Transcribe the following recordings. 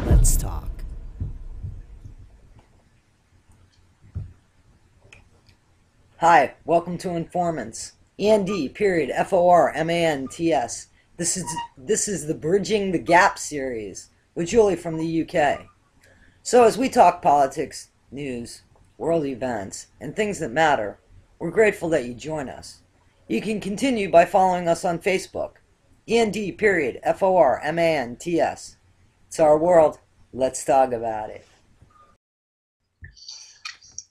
Let's talk. Hi, welcome to Informants. end.formants. This is the Bridging the Gap series with Julie from the UK. So as we talk politics, news, world events, and things that matter, we're grateful that you join us. You can continue by following us on Facebook. end.formants. It's our world. Let's talk about it.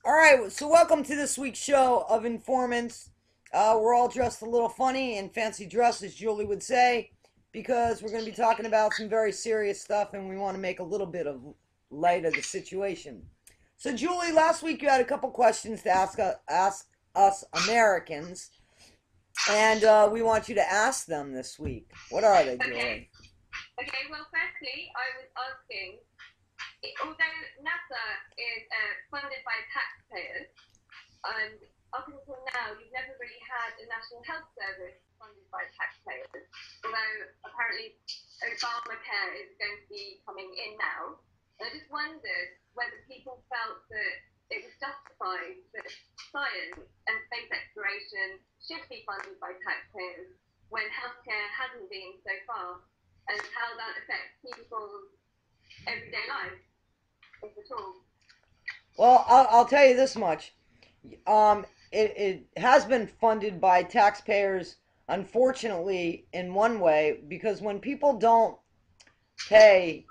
Alright, so welcome to this week's show of Informants. We're all dressed a little funny and fancy dress, as Julie would say, because we're going to be talking about some very serious stuff and we want to make a little bit of light of the situation. So, Julie, last week you had a couple questions to ask us Americans, and we want you to ask them this week. What are they, Julie? Okay, well, firstly, I was asking, although NASA is funded by taxpayers, and up until now, you've never really had a national health service funded by taxpayers, although apparently Obamacare is going to be coming in now. And I just wondered whether people felt that it was justified that science and space exploration should be funded by taxpayers when healthcare hasn't been so far, and how that affects people's everyday life, if at all. Well, I'll tell you this much. It has been funded by taxpayers, unfortunately, in one way, because when people don't pay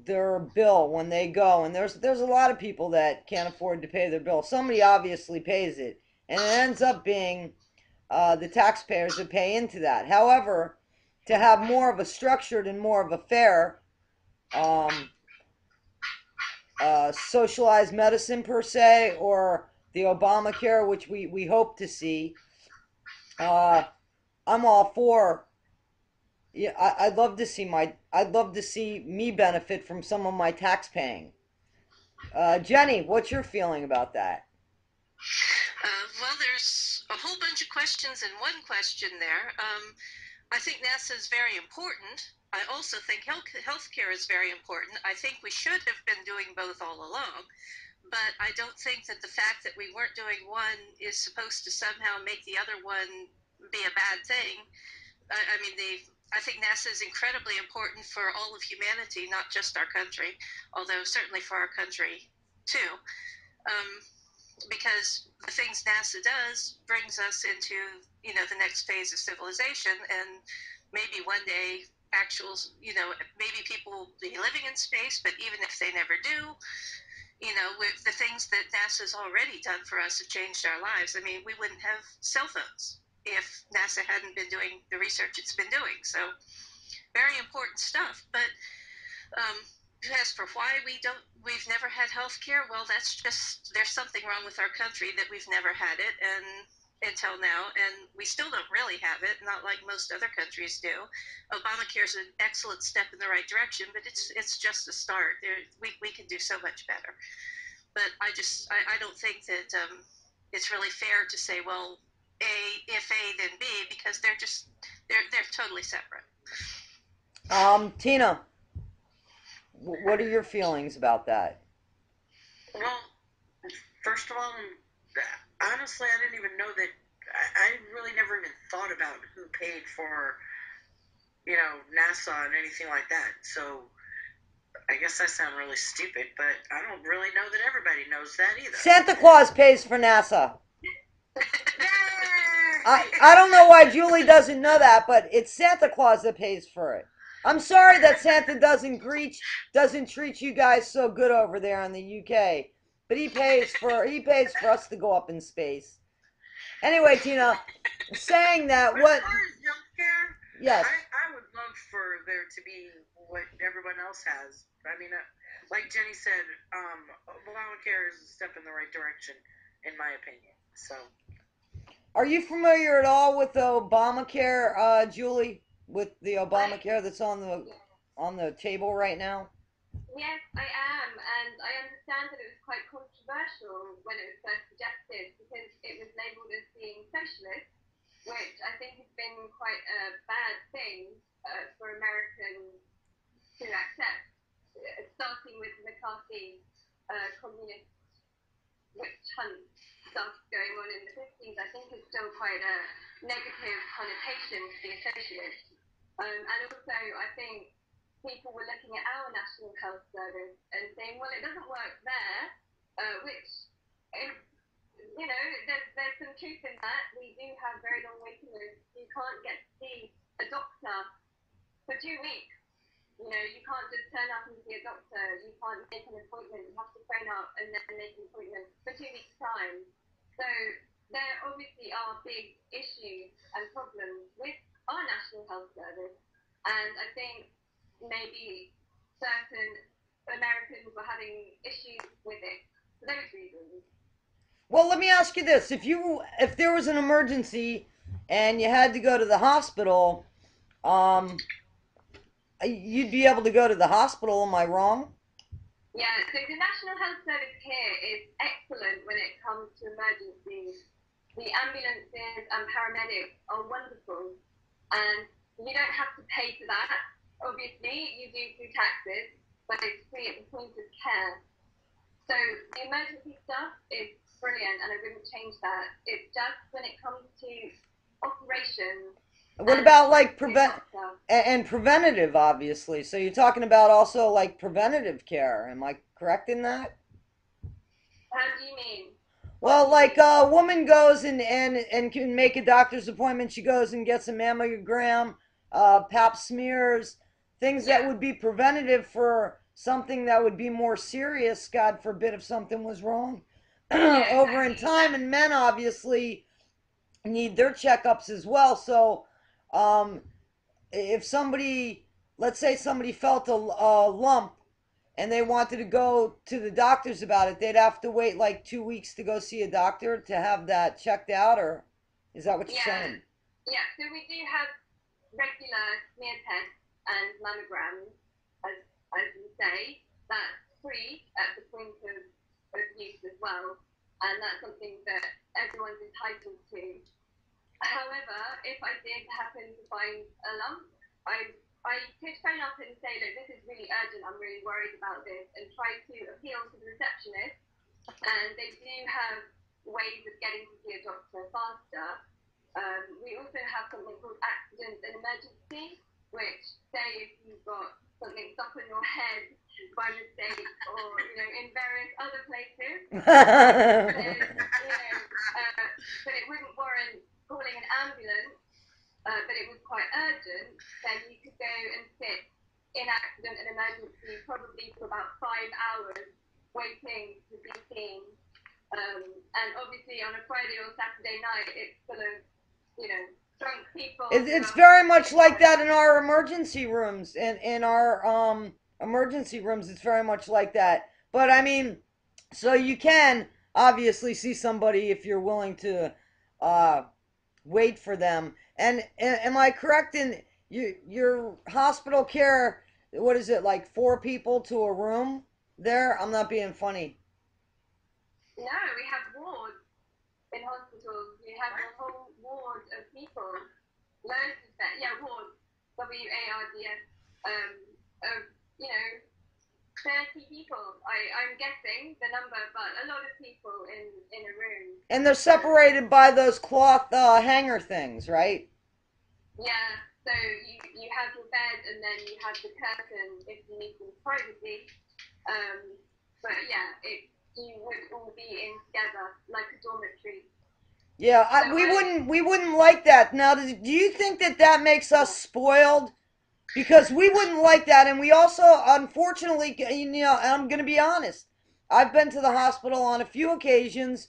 their bill when they go, and there's a lot of people that can't afford to pay their bill. Somebody obviously pays it, and it ends up being the taxpayers that pay into that. However, to have more of a structured and more of a fair socialized medicine per se, or the Obamacare, which we hope to see, I'm all for. Yeah, I'd love to see me benefit from some of my tax paying. Jenny, what's your feeling about that? Well, there's a whole bunch of questions in one question there. I think NASA is very important. I also think healthcare is very important. I think we should have been doing both all along, but I don't think that the fact that we weren't doing one is supposed to somehow make the other one be a bad thing. I mean, I think NASA is incredibly important for all of humanity, not just our country, although certainly for our country too. Because the things NASA does brings us into, the next phase of civilization, and maybe one day maybe people will be living in space, but even if they never do, with the things that NASA's already done for us have changed our lives. I mean, we wouldn't have cell phones if NASA hadn't been doing the research it's been doing. So very important stuff. But as for why we've never had health care, well, that's just, there's something wrong with our country that we've never had it, and until now, and we still don't really have it, not like most other countries do. Obamacare is an excellent step in the right direction, but it's just a start. We can do so much better. But I don't think that it's really fair to say, well, if A, then B, because they're totally separate. Tina, what are your feelings about that? Well, first of all, honestly, I didn't even know that. I really never even thought about who paid for, NASA and anything like that. So I guess I sound really stupid, but I don't really know that everybody knows that either. Santa Claus pays for NASA. I don't know why Julie doesn't know that, but it's Santa Claus that pays for it. I'm sorry that Santa doesn't treat you guys so good over there in the UK, but he pays for us to go up in space. Anyway, Tina, saying that, what? As far as healthcare, yes, I would love for there to be what everyone else has. I mean, like Jenny said, Obamacare is a step in the right direction, in my opinion. So, are you familiar at all with the Obamacare, Julie? With the Obamacare that's on the table right now? Yes, I am, and I understand that it was quite controversial when it was first suggested because it was labelled as being socialist, which I think has been quite a bad thing for American the communist witch hunt stuff going on in the 50s, I think is still quite a negative connotation to the associates. And also, I think people were looking at our National Health Service and saying, well, it doesn't work there, which, there's some truth in that. We do have very long waiting lists. You can't get to see a doctor for 2 weeks. You can't just turn up and see a doctor. You can't make an appointment. You have to phone up and then make an appointment for 2 weeks' time. So there obviously are big issues and problems with our National Health Service. And I think maybe certain Americans were having issues with it for those reasons. Well, let me ask you this: if there was an emergency and you had to go to the hospital, you'd be able to go to the hospital. Am I wrong? Yeah. So the National Health Service here is excellent when it comes to emergencies. The ambulances and paramedics are wonderful, and you don't have to pay for that. Obviously, you do through taxes, but it's free at the point of care. So the emergency stuff is brilliant, and I wouldn't change that. It's just when it comes to operations. What about like preventative, obviously? So you're talking about also like preventative care. Am I correct in that? How do you mean? Well, like a woman goes and can make a doctor's appointment. She goes and gets a mammogram, pap smears, things that would be preventative for something that would be more serious, God forbid, if something was wrong over in time. And men obviously need their checkups as well. So if somebody, let's say somebody felt a lump and they wanted to go to the doctors about it, they'd have to wait like 2 weeks to go see a doctor to have that checked out, or is that what you're saying? Yeah, so we do have regular smear tests and mammograms, as you say. That's free at the point of use as well, and that's something that everyone's entitled to. However, if I did happen to find a lump, I could phone up and say, look, this is really urgent, I'm really worried about this, and try to appeal to the receptionist. And they do have ways of getting to see a doctor faster. We also have something called accident and emergency, which say if you've got something stuck on your head by mistake or, in various other places, but it wouldn't warrant calling an ambulance, but it was quite urgent, then you could go and sit in accident and emergency probably for about 5 hours waiting to be seen. And obviously on a Friday or Saturday night, it's full of, drunk people. It's very much like that in our emergency rooms. In our emergency rooms, it's very much like that. But I mean, so you can obviously see somebody if you're willing to wait for them. And am I correct in your hospital care? What is it, like 4 people to a room there? I'm not being funny. No, we have wards in hospitals. We have a whole ward of people. Loads of that. Yeah, wards. WARDS. Of 30 people. I'm guessing the number, but a lot of people in a room. And they're separated by those cloth hanger things, right? Yeah. So you have your bed, and then you have the curtain if you need some privacy. But yeah, you would all be in together like a dormitory. Yeah, we wouldn't like that. Now, do you think that makes us spoiled? Because we wouldn't like that, and we also, unfortunately, I'm going to be honest. I've been to the hospital on a few occasions,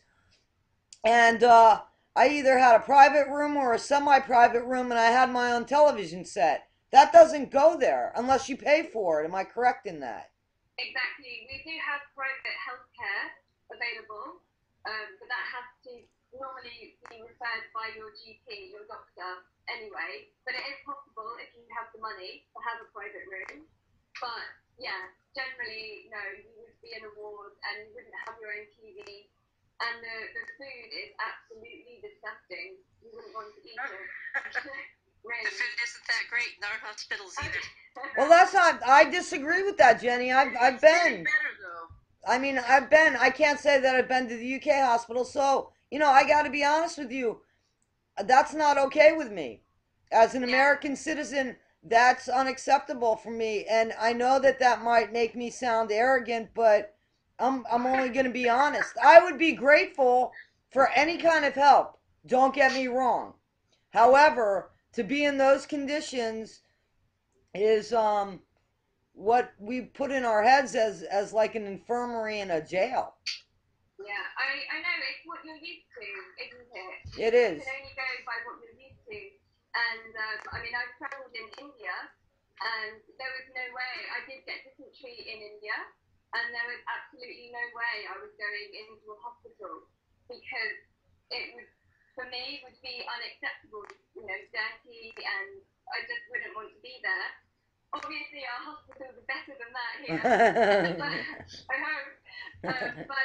and I either had a private room or a semi-private room, and I had my own television set. That doesn't go there unless you pay for it. Am I correct in that? Exactly. We do have private healthcare available, but that has to normally be referred by your GP, your doctor, anyway. But it is possible if you have the money to have a private room. But yeah, generally, no, you would be in a ward and you wouldn't have your own TV. And the food is absolutely disgusting. You wouldn't want to eat it. Really. The food isn't that great in our hospitals either. Well, that's not. I disagree with that, Jenny. I've been. Better though. I mean, I can't say that I've been to the UK hospital, so, I got to be honest with you. That's not okay with me. As an Yeah. American citizen, that's unacceptable for me. And I know that that might make me sound arrogant, but I'm only going to be honest. I would be grateful for any kind of help. Don't get me wrong. However, to be in those conditions is what we put in our heads as like an infirmary and a jail. Yeah, I know it's what you're used to, isn't it? It is. You can only go by what you're used to. And I mean, I've travelled in India, and there was no way I did get dysentery in India, and there was absolutely no way I was going into a hospital because it would, for me, would be unacceptable. Dirty, and I just wouldn't want to be there. Obviously, our hospitals are better than that here. I hope. But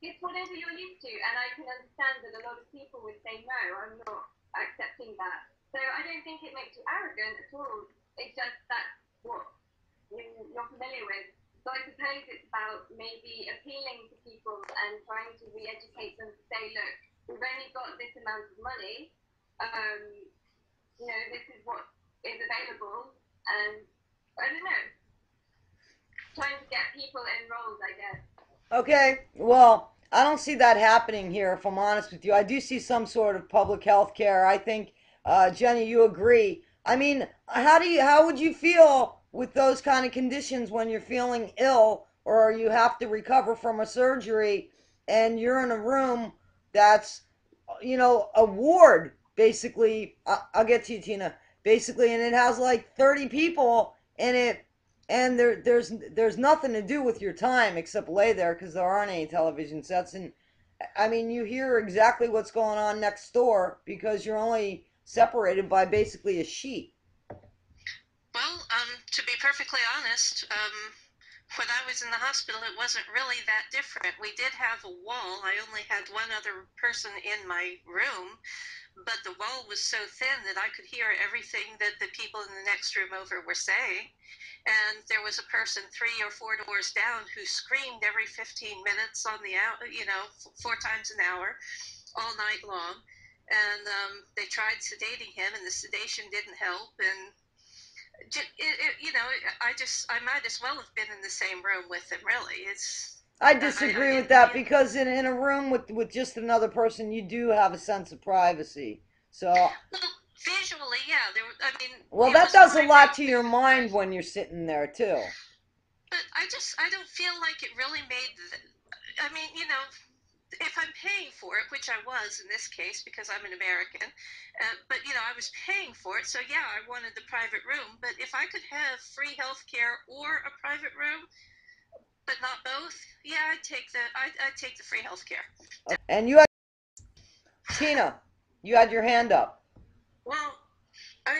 it's whatever you're used to, and I can understand that a lot of people would say no, I'm not accepting that. So I don't think it makes you arrogant at all. It's just that's what you're familiar with. So I suppose it's about maybe appealing to people and trying to re-educate them to say, look, we've only got this amount of money. This is what is available, and I don't know, trying to get people enrolled, I guess. Okay, well, I don't see that happening here, if I'm honest with you. I do see some sort of public health care. I think, Jenny, you agree. I mean, how would you feel with those kind of conditions when you're feeling ill or you have to recover from a surgery and you're in a room that's, a ward, basically. I'll get to you, Tina. Basically, and it has like 30 people in it, and there's nothing to do with your time except lay there because there aren't any television sets. And I mean, you hear exactly what's going on next door because you're only separated by basically a sheet. Well, to be perfectly honest, when I was in the hospital, it wasn't really that different. We did have a wall. I only had one other person in my room, but the wall was so thin that I could hear everything that the people in the next room over were saying. And there was a person 3 or 4 doors down who screamed every 15 minutes on the hour, 4 times an hour, all night long. And they tried sedating him, and the sedation didn't help. And I might as well have been in the same room with him. Really, I I disagree with didn't that feel. because in a room with just another person, you do have a sense of privacy. So, Well, visually, yeah. I mean, well, it that was does a my lot room, to your mind when you're sitting there too. but I don't feel like it really made. I mean, if I'm paying for it, which I was in this case because I'm an American, but I was paying for it, so yeah, I wanted the private room. But if I could have free health care or a private room, but not both, yeah, I'd take the free health care. And you had Tina, you had your hand up. Well, I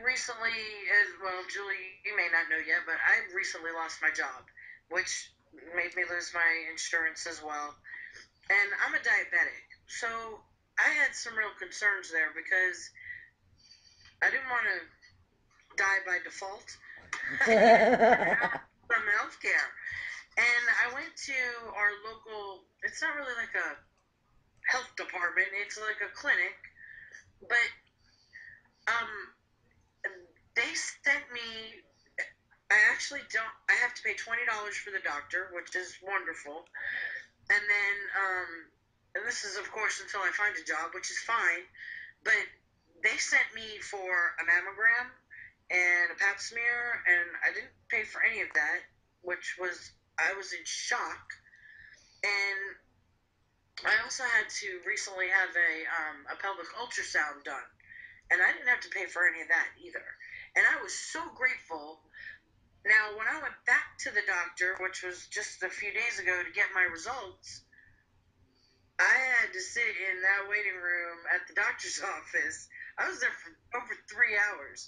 recently, as well, Julie, you may not know yet, but I recently lost my job, which made me lose my insurance as well. And I'm a diabetic, so I had some real concerns there because I didn't want to die by default. I needed some health care. And I went to our local, it's not really like a health department, it's like a clinic, but um, they sent me. I actually don't. I have to pay $20 for the doctor, which is wonderful. And then, and this is of course until I find a job, which is fine. But they sent me for a mammogram and a pap smear, and I didn't pay for any of that, which was I was in shock. And I also had to recently have a pelvic ultrasound done, and I didn't have to pay for any of that either. And I was so grateful. Now, when I went back to the doctor, which was just a few days ago to get my results, I had to sit in that waiting room at the doctor's office. I was there for over 3 hours,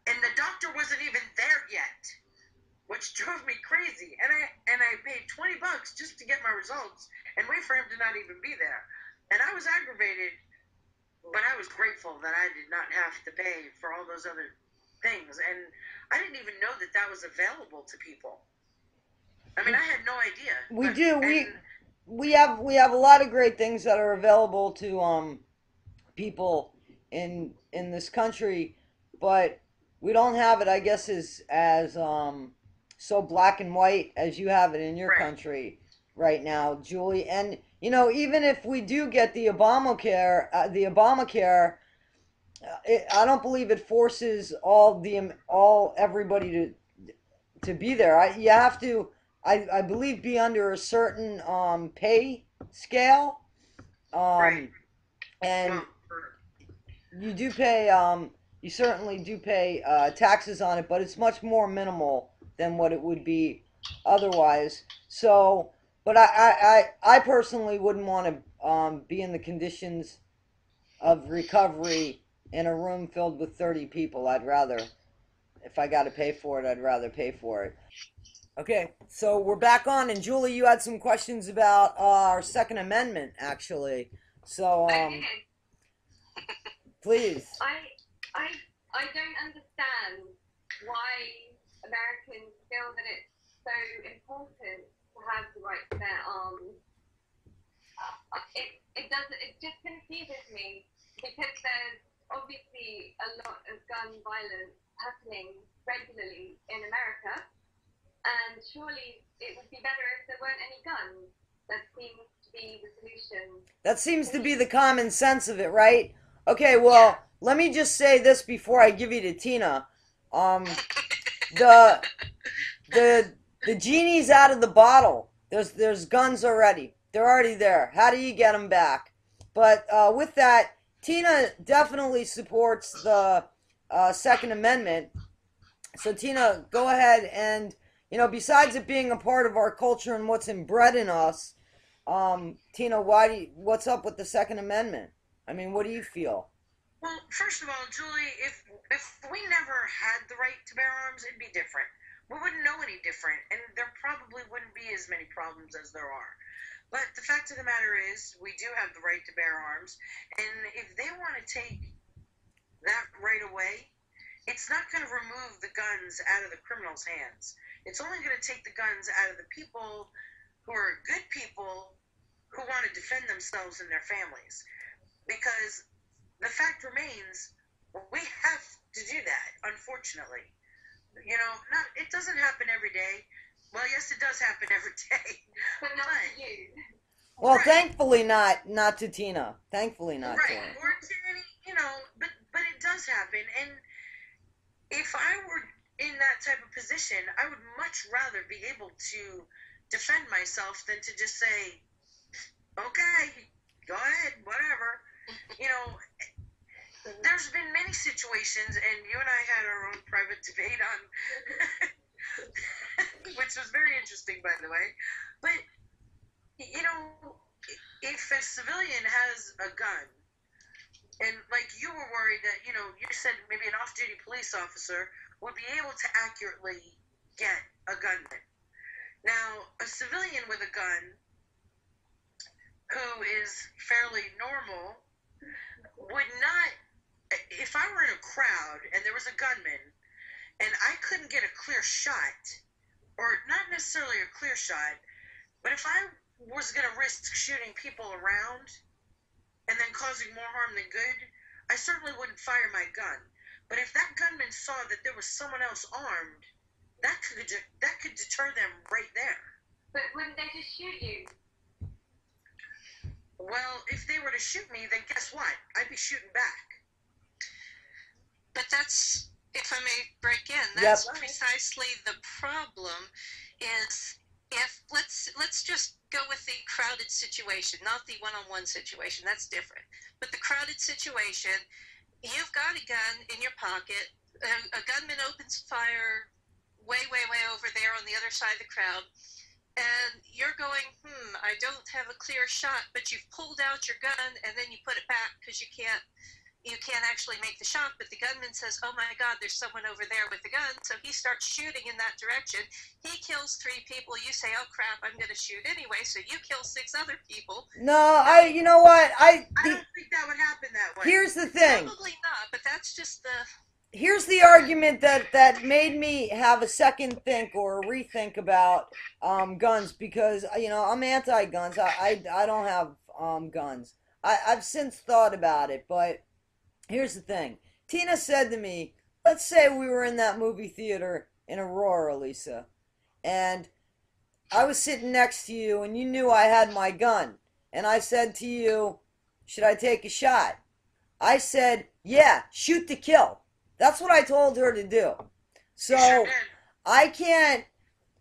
and the doctor wasn't even there yet, which drove me crazy. And I paid $20 just to get my results and wait for him to not even be there. And I was aggravated, but I was grateful that I did not have to pay for all those other things. And I didn't even know that that was available to people. I mean, I had no idea. We But, do. and We have a lot of great things that are available to people in this country, but we don't have it, I guess, as so black and white as you have it in your right, country right now, Julie. And even if we do get the Obamacare, I don't believe it forces all everybody to be there. You have to, I believe, be under a certain pay scale, right. um, and Well, you certainly do pay taxes on it, but it's much more minimal than what it would be otherwise. So, but I personally wouldn't want to be in the conditions of recovery in a room filled with 30 people. I'd rather, if I got to pay for it, I'd rather pay for it. Okay, so we're back on, and Julie, you had some questions about our Second Amendment, actually. So, I did. please. I I don't understand why Americans feel that it's so important to have the right to bear arms. It just confuses me because there's obviously a lot of gun violence happening regularly in America, and surely it would be better if there weren't any guns. That seems to be the solution. That seems to be the common sense of it, right? Okay, well, let me just say this before I give you to Tina. The the genie's out of the bottle. There's guns already. They're already there. How do you get them back? But with that, Tina definitely supports the Second Amendment. So Tina, go ahead and besides it being a part of our culture and what's inbred in us, Tina, what's up with the Second Amendment? I mean, what do you feel? well, first of all, Julie, if we never had the right to bear arms, it'd be different. We wouldn't know any different, and there probably wouldn't be as many problems as there are. But the fact of the matter is, we do have the right to bear arms, and if they want to take that right away, it's not going to remove the guns out of the criminals' hands. It's only going to take the guns out of the people who are good people who want to defend themselves and their families. Because the fact remains, we have to do that, unfortunately. It doesn't happen every day. Well, yes, it does happen every day. But not to you. Well, Right. thankfully not to Tina. Thankfully not to Right. her. Or to any, but it does happen. And if I were in that type of position, I would much rather be able to defend myself than to just say, okay, go ahead, whatever. There's been many situations, and you and I had our own private debate on, which was very interesting, by the way. But, if a civilian has a gun, and like you were worried that, you said maybe an off-duty police officer would be able to accurately get a gunman. Now, a civilian with a gun who is fairly normal would not, if I were in a crowd and there was a gunman and I couldn't get a clear shot, or not necessarily a clear shot, but if I was going to risk shooting people around and then causing more harm than good, I certainly wouldn't fire my gun. But if that gunman saw that there was someone else armed, that could deter them right there. But wouldn't they just shoot you? Well, if they were to shoot me, then guess what? I'd be shooting back. But that's, if I may break in, that's Yep. precisely the problem. Is if let's just go with the crowded situation, not the one-on-one situation. That's different. But the crowded situation, you've got a gun in your pocket. A gunman opens fire way over there on the other side of the crowd, and you're going, I don't have a clear shot, but you've pulled out your gun and then you put it back because you can't actually make the shot, but the gunman says, oh my God, there's someone over there with a gun, so he starts shooting in that direction. He kills 3 people. You say, oh crap, I'm going to shoot anyway, so you kill 6 other people. No, you know what? I don't think that would happen that way. Here's the thing. Probably not, but that's just the here's the argument that made me have a second think or a rethink about guns, because I'm anti-guns. I don't have guns. I've since thought about it, but here's the thing. Tina said to me, let's say we were in that movie theater in Aurora, Lisa, and I was sitting next to you and you knew I had my gun. And I said to you, should I take a shot? I said, yeah, shoot to kill. That's what I told her to do. So I can't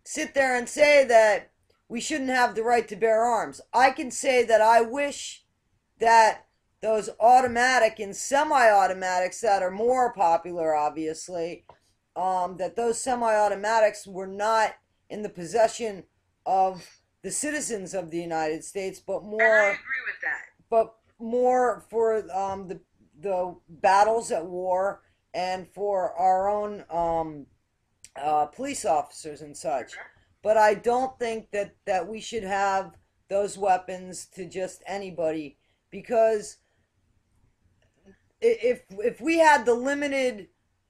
sit there and say that we shouldn't have the right to bear arms. I can say that I wish that those automatic and semi-automatics that are more popular, obviously, that those semi-automatics were not in the possession of the citizens of the United States, but more. And I agree with that. But more for the battles at war and for our own police officers and such. But I don't think that we should have those weapons to just anybody, because if we had the limited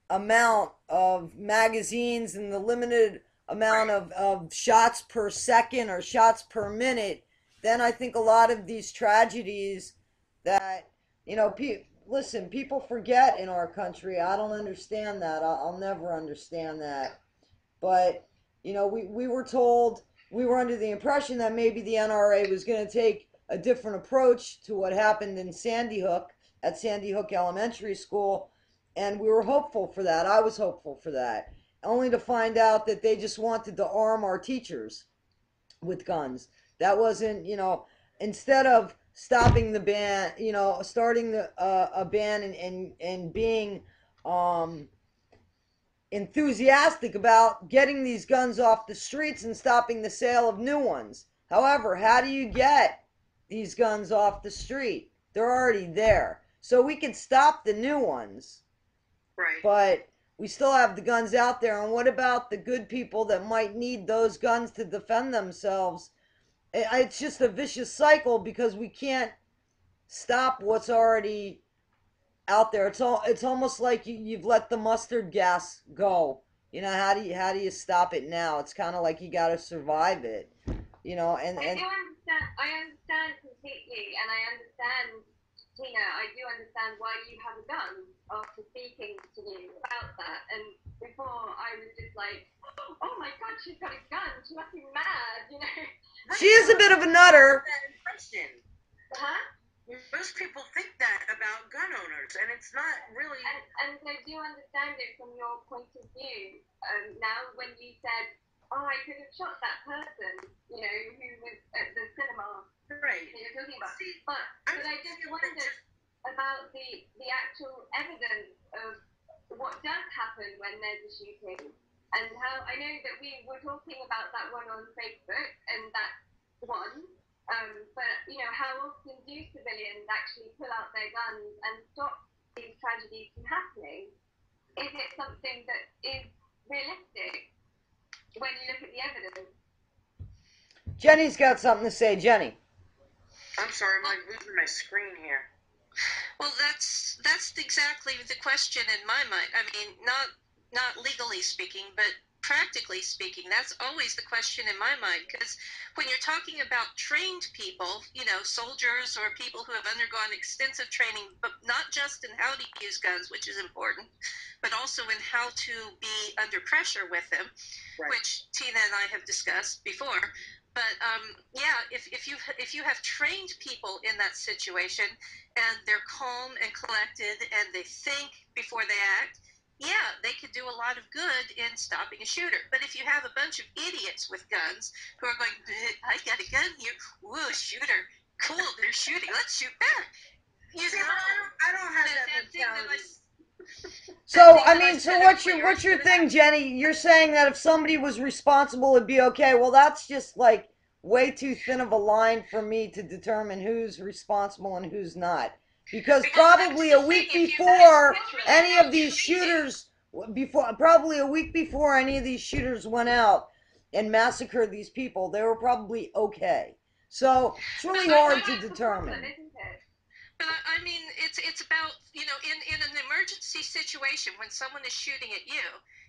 amount of magazines and the limited amount of shots per second or shots per minute, then I think a lot of these tragedies that, listen, people forget in our country. I don't understand that. I'll never understand that. But, we were told, we were under the impression that maybe the NRA was going to take a different approach to what happened in Sandy Hook, at Sandy Hook Elementary School, and we were hopeful for that. I was hopeful for that, only to find out that they just wanted to arm our teachers with guns. That wasn't, instead of stopping the ban, starting a ban and being enthusiastic about getting these guns off the streets and stopping the sale of new ones. However, how do you get these guns off the street? They're already there. So we can stop the new ones. Right. But we still have the guns out there. And what about the good people that might need those guns to defend themselves? It's just a vicious cycle, because we can't stop what's already out there. It's almost like you've let the mustard gas go. How do you stop it now? It's kind of like you got to survive it. And I understand completely, and I understand, Tina. I do understand why you have a gun after speaking to you about that. And before, I was just like, oh my god, she's got a gun. She must be mad, She is a bit of a nutter. Huh? Most people think that about gun owners, and it's not really. And I do understand it from your point of view. Now, when you said, "Oh, I could have shot that person," who was at the cinema, right? That you're talking about. But I just wondered about the actual evidence of what does happen when there's a shooting, and how I know that we were talking about that one on Facebook, and that's one. But how often do civilians actually pull out their guns and stop these tragedies from happening? Is it something that is realistic when you look at the evidence? Jenny's got something to say. Jenny. I'm sorry, I'm losing my screen here. Well, that's exactly the question in my mind. I mean, not legally speaking, but practically speaking, that's always the question in my mind, because when you're talking about trained people, soldiers or people who have undergone extensive training, but not just in how to use guns, which is important, but also in how to be under pressure with them, right, which Tina and I have discussed before. But if you have trained people in that situation and they're calm and collected and they think before they act, yeah, they could do a lot of good in stopping a shooter. But if you have a bunch of idiots with guns who are going, I got a gun here, whoa, shooter, cool, they're shooting, let's shoot back. I don't have that mentality. So what's your thing, Jenny? You're saying that if somebody was responsible, it'd be okay. Well, that's just like way too thin of a line for me to determine who's responsible and who's not. Because probably a week before any of these shooters went out and massacred these people, they were probably okay. So it's really hard to determine. But I mean, it's about, you know, in an emergency situation when someone is shooting at you,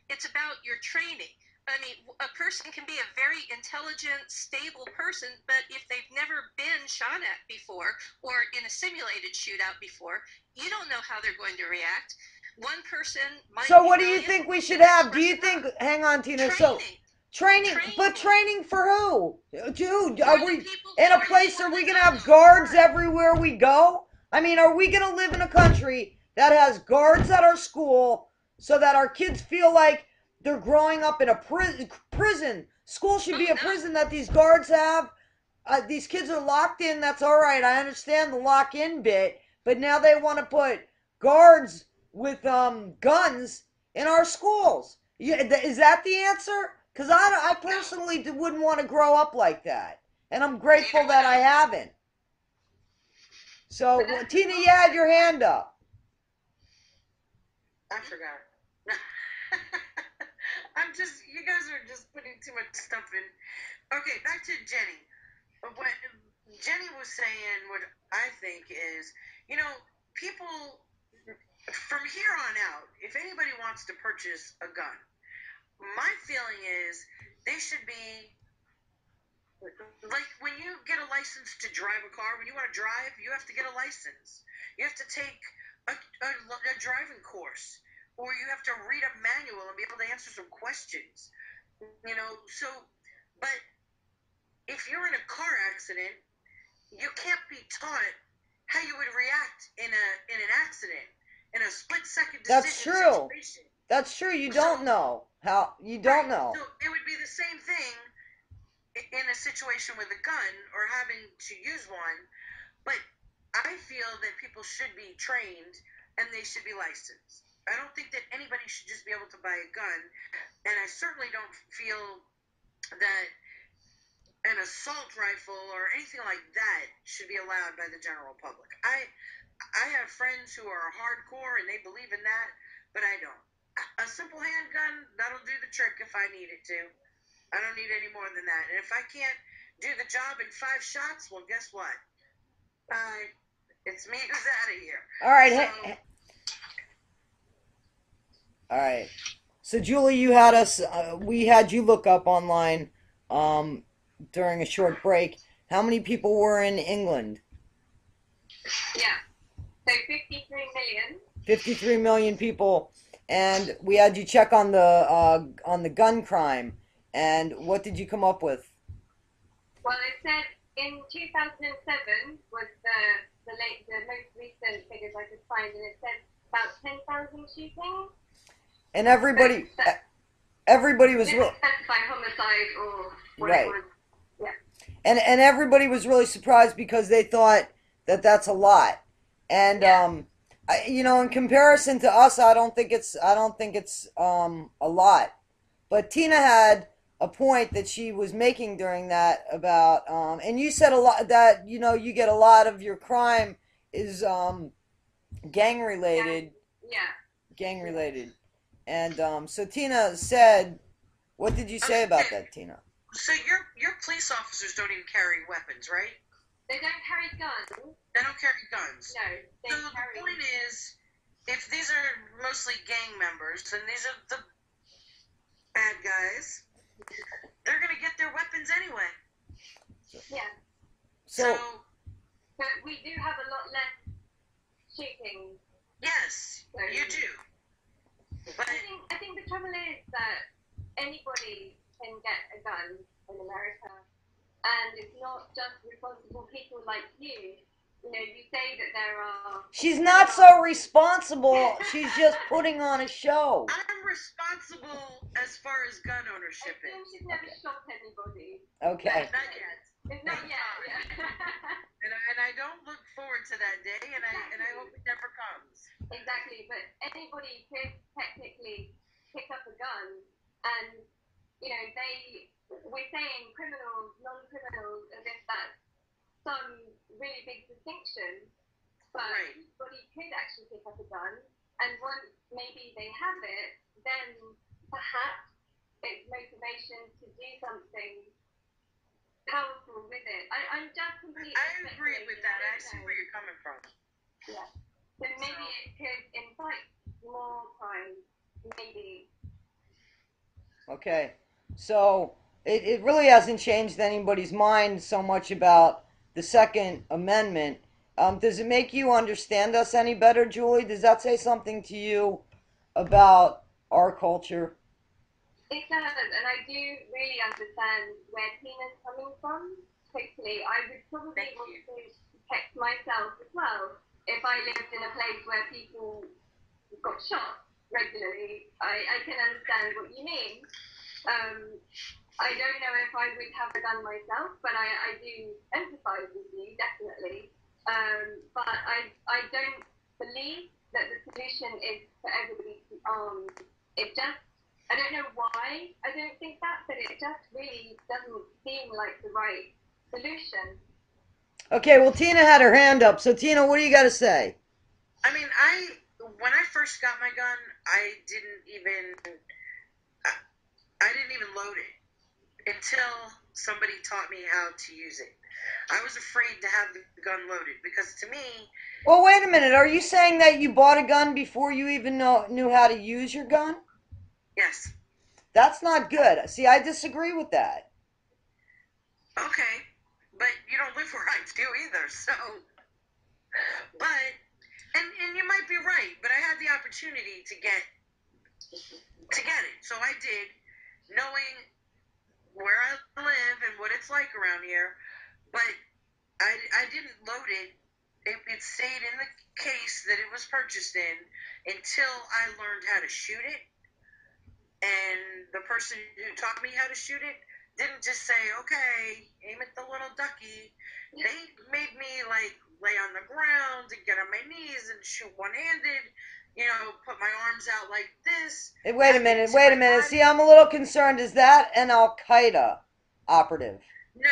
it's about your training. I mean, a person can be a very intelligent, stable person, but if they've never been shot at before or in a simulated shootout before, you don't know how they're going to react. One person might So be what do you brilliant, think we the should next have? Do you person think, not. hang on, Tina, so Training. but Training training for who? Dude, for are the we people in who a are place, using are we the gonna gun have all the guards time. everywhere we go? I mean, are we gonna live in a country that has guards at our school so that our kids feel like they're growing up in a prison? School should be Oh a no. prison that these guards have. These kids are locked in. That's all right. I understand the lock-in bit, but now they want to put guards with guns in our schools. Is that the answer? Because I personally wouldn't want to grow up like that, and I'm grateful Neither that would I I. haven't. So, But that's Tina, the you had your problem. hand up. I forgot. You guys are just putting too much stuff in. Okay, back to Jenny. What Jenny was saying, what I think is, you know, people from here on out, if anybody wants to purchase a gun, my feeling is they should be like when you get a license to drive a car, when you want to drive, you have to get a license. You have to take a driving course, or you have to read a manual and be able to answer some questions. You know, so, but if you're in a car accident, you can't be taught how you would react in an accident, in a split second decision That's true. situation. That's true. You don't know how. You don't Right. know. So it would be the same thing in a situation with a gun or having to use one, but I feel that people should be trained and they should be licensed. I don't think that anybody should just be able to buy a gun, and I certainly don't feel that an assault rifle or anything like that should be allowed by the general public. I have friends who are hardcore and they believe in that, but I don't. A simple handgun, that'll do the trick if I need it to. I don't need any more than that. And if I can't do the job in 5 shots, well, guess what? It's me who's out of here. All right. So, All right. So Julie, you had us. We had you look up online during a short break. How many people were in England? Yeah. So 53 million. 53 million people, and we had you check on the gun crime. And what did you come up with? Well, it said in 2007 was the most recent figures I could find, and it said about 10,000 shootings. And everybody was didn't specify homicide or what right. it was. Yeah. And everybody was really surprised because they thought that that's a lot. And Yeah. you know, in comparison to us, I don't think it's a lot. But Tina had a point that she was making during that about and you said a lot that, you know, you get a lot of your crime is gang related. Yeah. Gang related. And so Tina said, what did you say about that, Tina? So your police officers don't even carry weapons, right? They don't carry guns. They don't carry guns. No, they So carry. the point is, if these are mostly gang members, then these are the bad guys. They're gonna get their weapons anyway. Yeah. So But we do have a lot less shootings. yes, So, you do. But I think the trouble is that anybody can get a gun in America, and it's not just responsible people like you. You know, you say that there are. she's not so responsible. She's just putting on a show. I'm responsible as far as gun ownership I assume is. she's never shot anybody. Okay. Not yet. It's not yet. Yeah. And I don't look forward to that day, and I hope it never comes. Exactly, but anybody could technically pick up a gun, and you know we're saying criminals, non-criminals, as if that's some really big distinction. But Right. anybody could actually pick up a gun, and once maybe they have it, then perhaps it's motivation to do something powerful with it. I'm just completely. I agree with that. I see where you're coming from. Yeah. So maybe it could invite more time, maybe. Okay. So it really hasn't changed anybody's mind so much about the Second Amendment. Does it make you understand us any better, Julie? Does that say something to you about our culture? It does, and I do really understand where Tina's coming from. Totally. I would probably want to protect myself as well if I lived in a place where people got shot regularly. I can understand what you mean. I don't know if I would have a gun myself, but I do empathize with you, definitely. But I don't believe that the solution is for everybody to be armed. It just, I don't know why I don't think that, but it just really doesn't seem like the right solution. Okay, well, Tina had her hand up. So, Tina, what do you got to say? I mean, when I first got my gun, I didn't even load it until somebody taught me how to use it. I was afraid to have the gun loaded because to me, Well, wait a minute. Are you saying that you bought a gun before you even knew how to use your gun? yes, That's not good. See, I disagree with that. okay, but you don't live where I do either, so. But and you might be right, but I had the opportunity to get it, so I did, knowing where I live and what it's like around here. But I didn't load it. It stayed in the case that it was purchased in until I learned how to shoot it. And the person who taught me how to shoot it didn't just say, okay, aim at the little ducky. They made me like lay on the ground and get on my knees and shoot one-handed, put my arms out like this. Wait a minute. Wait a minute. See, I'm a little concerned. Is that an Al Qaeda operative? No.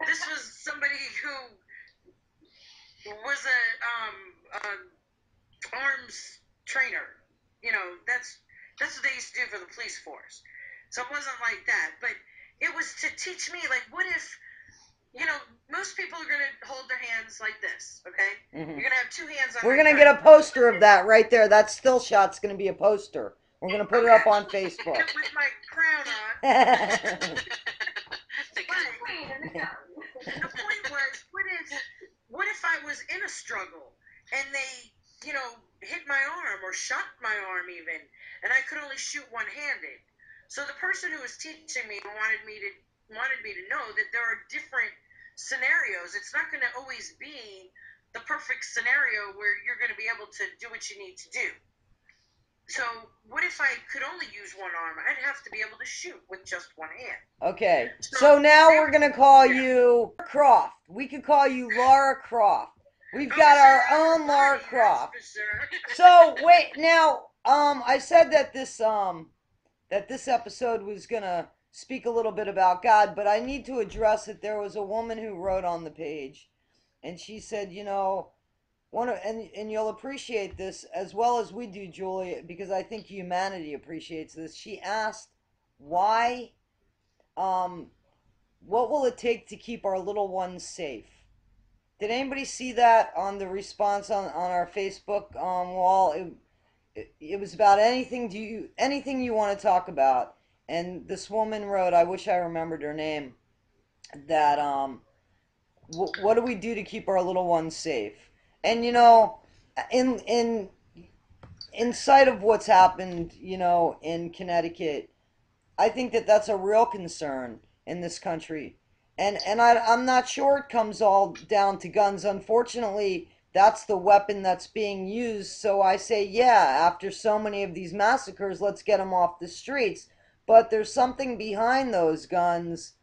This was somebody who was a arms trainer. That's what they used to do for the police force. So it wasn't like that, but it was to teach me, like, what if, most people are gonna hold their hands like this, okay? Mm-hmm. You're gonna have two hands on. We're gonna get a poster of that right there. That still shot's gonna be a poster. We're gonna put it up on Facebook. With my crown on. The point was, what if I was in a struggle and they, hit my arm or shot my arm even, and I could only shoot one-handed. So the person who was teaching me wanted me to know that there are different scenarios. It's not going to always be the perfect scenario where you're going to be able to do what you need to do. So what if I could only use one arm? I'd have to be able to shoot with just one hand. Okay, so now we're going to call you Croft. We could call you Laura Croft. We've got our own Laura Croft. So wait, now I said that this episode was gonna speak a little bit about God, but I need to address that there was a woman who wrote on the page, and she said, and you'll appreciate this as well as we do, Julie, because I think humanity appreciates this. She asked, why, what will it take to keep our little ones safe? Did anybody see that on the response on our Facebook wall? It was about anything you want to talk about, and this woman wrote, I wish I remembered her name, that what do we do to keep our little ones safe? And in sight of what's happened, in Connecticut, I think that that's a real concern in this country. And I'm not sure it comes all down to guns. Unfortunately, that's the weapon that's being used. So I say, yeah, after so many of these massacres, let's get them off the streets. But there's something behind those guns,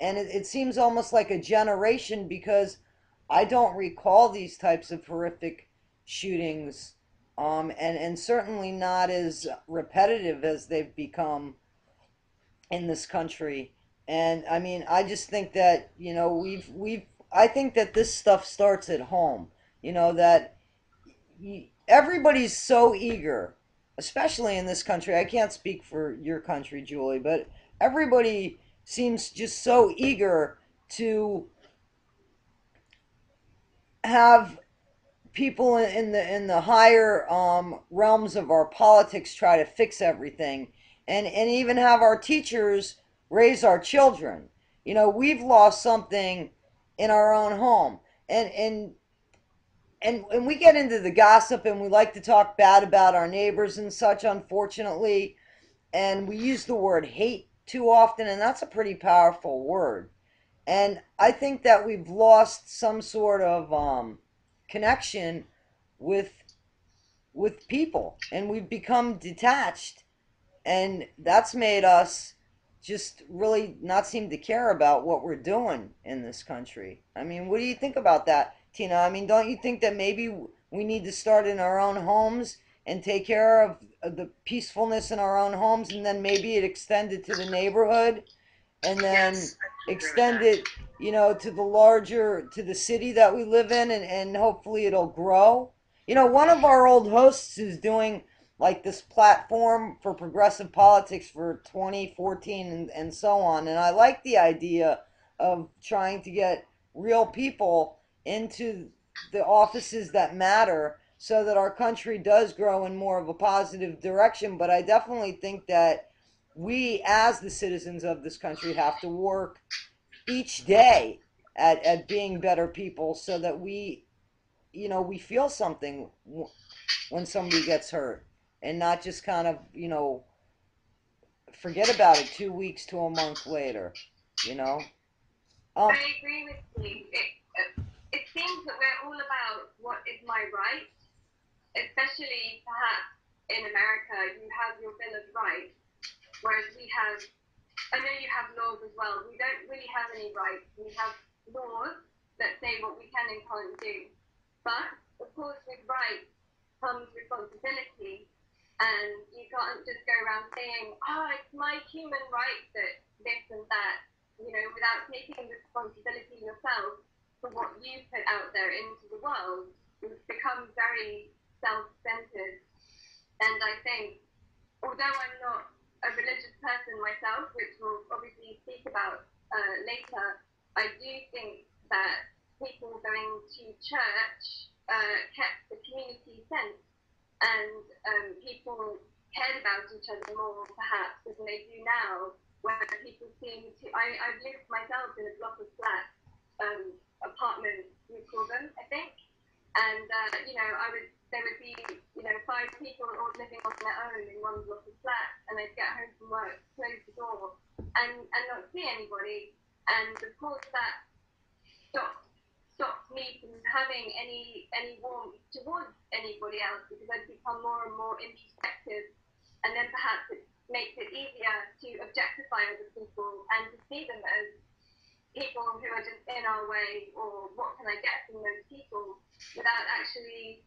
and it seems almost like a generation, because I don't recall these types of horrific shootings, and certainly not as repetitive as they've become in this country. And I mean, I just think that I think that this stuff starts at home. That everybody's so eager, especially in this country. I can't speak for your country, Julie, but everybody seems just so eager to have people in the higher realms of our politics try to fix everything, and even have our teachers raise our children. We've lost something in our own home, and we get into the gossip, and we like to talk bad about our neighbors and such, unfortunately, and we use the word hate too often, and that's a pretty powerful word. And I think that we've lost some sort of connection with people, and we've become detached, and that's made us just really not seem to care about what we're doing in this country. I mean, what do you think about that, Tina? I mean, don't you think that maybe we need to start in our own homes and take care of the peacefulness in our own homes, and then maybe it extended to the neighborhood, and then Yes, I agree with extend that. it, to the city that we live in, and hopefully it'll grow. One of our old hosts is doing like this platform for progressive politics for 2014, and so on. And I like the idea of trying to get real people into the offices that matter so that our country does grow in more of a positive direction. But I definitely think that we, as the citizens of this country, have to work each day at being better people so that we feel something when somebody gets hurt, and not just kind of forget about it 2 weeks to a month later. You know. I Um. agree with you. It seems that we're all about what is my right, especially perhaps in America. You have your Bill of Rights, whereas we have, I know you have laws as well. We don't really have any rights. We have laws that say what we can and can't do. But, of course, with rights comes responsibility. And you can't just go around saying, oh, it's my human right that this and that, without taking responsibility yourself for what you put out there into the world. You become very self-centered. And I think, although I'm not a religious person myself, which we'll obviously speak about later, I do think that people going to church kept the community sense, and people cared about each other more perhaps than they do now, where people seem to. I've lived myself in a block of flats, apartments we call them, I think, and there would be five people all living on their own in one block of flats, and I'd get home from work, close the door, and not see anybody, and of course that stopped me from having any warmth towards anybody else, because I've become more and more introspective, and then perhaps it makes it easier to objectify other people and to see them as people who are just in our way, or what can I get from those people, without actually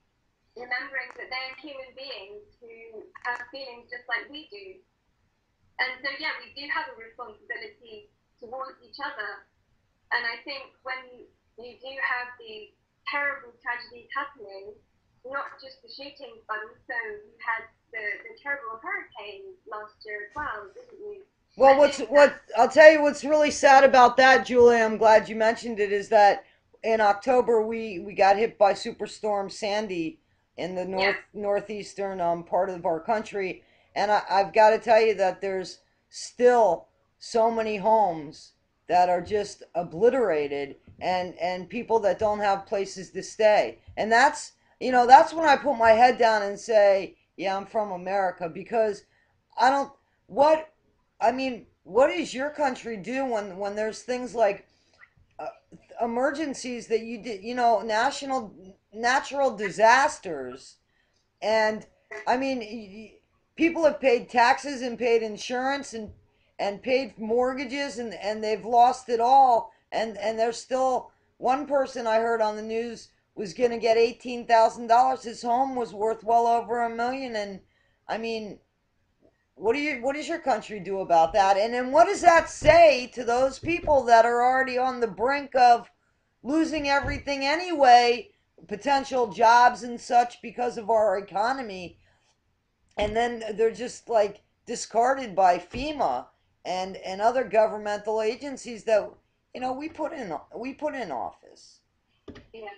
remembering that they're human beings who have feelings just like we do. And so, yeah, we do have a responsibility towards each other. And I think when you do have these terrible tragedies happening, not just the shootings, but also you had the terrible hurricane last year as well, didn't you? Well, what I'll tell you what's really sad about that, Julie. I'm glad you mentioned it. Is that in October we got hit by Superstorm Sandy in the Yeah. northeastern part of our country, and I've got to tell you that there's still so many homes that are just obliterated, and people that don't have places to stay, and that's when I put my head down and say, yeah, I'm from America, because I don't what I mean, what does your country do when there's things like uh, emergencies that you did, national natural disasters, and I mean, people have paid taxes and paid insurance and paid mortgages, and they've lost it all, and there's still one person I heard on the news was going to get $18,000. His home was worth well over $1 million, and I mean, what does your country do about that? And then what does that say to those people that are already on the brink of losing everything anyway, potential jobs and such because of our economy, and then they're just like discarded by FEMA and other governmental agencies that we put in office. Yeah.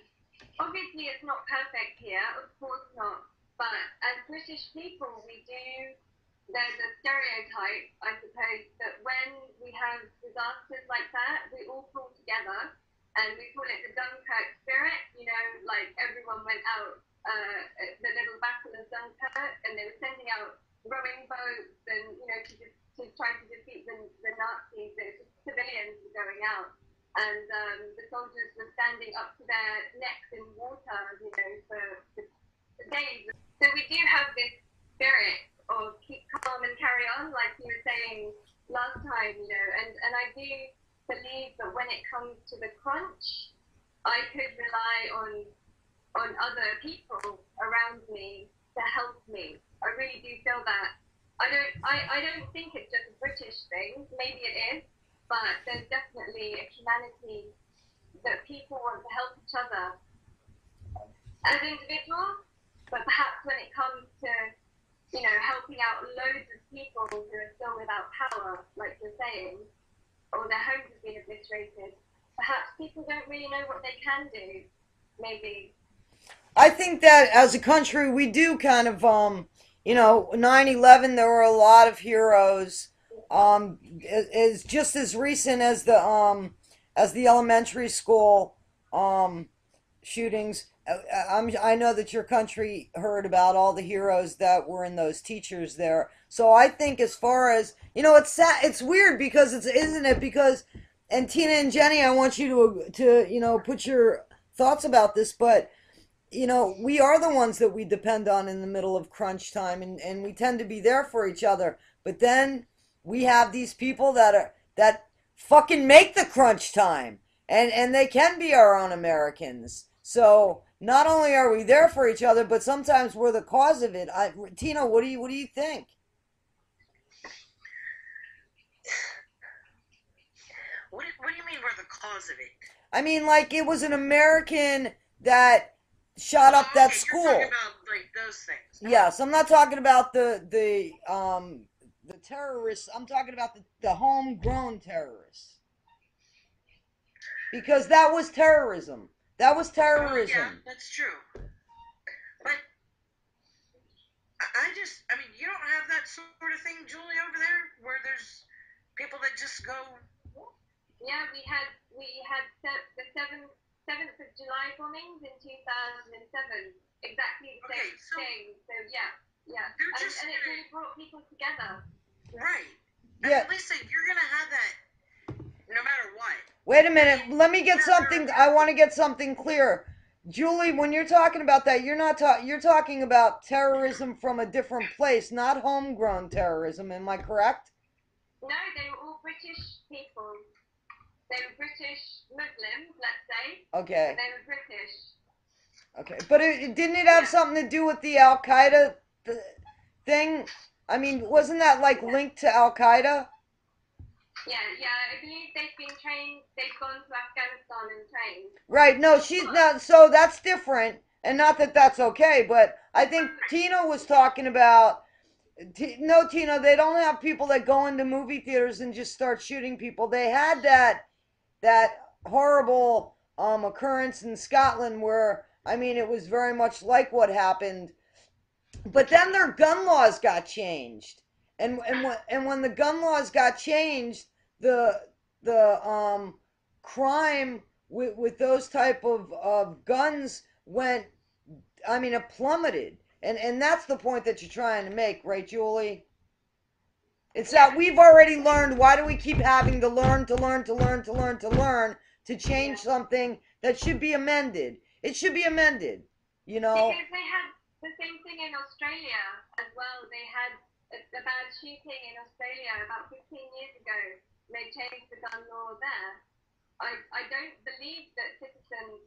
obviously it's not perfect here, of course not. But as British people, there's a stereotype, I suppose, that when we have disasters like that, we all pull together and we call it the Dunkirk spirit. Like everyone went out at the little battle of Dunkirk and they were sending out rowing boats and, to try to defeat the Nazis. It was just civilians were going out. And the soldiers were standing up to their necks in water, for days. So we do have this spirit of keep calm and carry on, like you were saying last time, and I do believe that when it comes to the crunch, I could rely on other people around me to help me. I really do feel that. I don't think it's just a British thing. Maybe it is, but there's definitely a humanity that people want to help each other as individuals, but perhaps when it comes to helping out loads of people who are still without power, like you're saying, or their homes have been obliterated, perhaps people don't really know what they can do, maybe. I think that as a country, we do kind of, 9/11, there were a lot of heroes. Is just as recent as the elementary school, shootings. I know that your country heard about all the heroes that were in those teachers there. So I think as far as, it's sad, it's weird because isn't it? Because, and Tina and Jenny, I want you to put your thoughts about this, but we are the ones that we depend on in the middle of crunch time, and we tend to be there for each other. But then we have these people that fucking make the crunch time, and they can be our own Americans. So not only are we there for each other, but sometimes we're the cause of it. Tina, what do you think? What do you mean we're the cause of it? I mean, like it was an American that shot up that school. You're talking about like those things. Yes, I'm not talking about the terrorists. I'm talking about the homegrown terrorists. Because that was terrorism. That was terrorism. Yeah, that's true. But I mean, you don't have that sort of thing, Julie, over there, where there's people that just go. Yeah, we had the 7th of July bombings in 2007. Exactly the same thing. So yeah. And it really brought people together. Right. Yeah. And listen, you're gonna have that no matter what. Wait a minute. Let me get something. I want to get something clear. Julie, when you're talking about that, you're talking about terrorism from a different place, not homegrown terrorism. Am I correct? No, they were all British people. They were British Muslims, let's say. Okay. They were British. Okay, but didn't it have something to do with the Al Qaeda thing? I mean, wasn't that like linked to Al Qaeda? Yeah. I believe they've been trained. They've gone to Afghanistan and trained. Right. No, she's not. So that's different, and not that that's okay. But I think Tina was talking about. No, Tina, they don't have people that go into movie theaters and just start shooting people. They had that horrible occurrence in Scotland where, I mean, it was very much like what happened, but then their gun laws got changed, and when the gun laws got changed, the crime with those type of guns went, I mean, it plummeted, and that's the point that you're trying to make, right, Julie? It's that we've already learned. Why do we keep having to learn to change something that should be amended? It should be amended, Because they had the same thing in Australia as well. They had a bad shooting in Australia about 15 years ago. They changed the gun law there. I don't believe that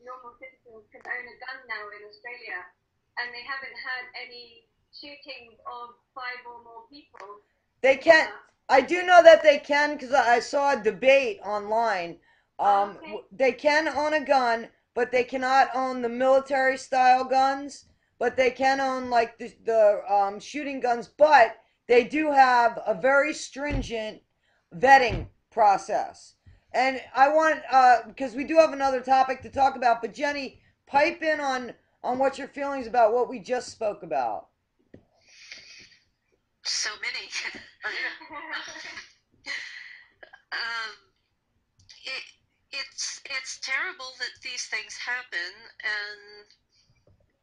normal citizens can own a gun now in Australia, and they haven't had any shootings of 5 or more people. They can. I do know that they can because I saw a debate online. Okay. They can own a gun, but they cannot own the military style guns. But they can own like the shooting guns. But they do have a very stringent vetting process. And I want because we do have another topic to talk about. But Jenny, pipe in on what your feelings about what we just spoke about. So many. um, it, it's terrible that these things happen, and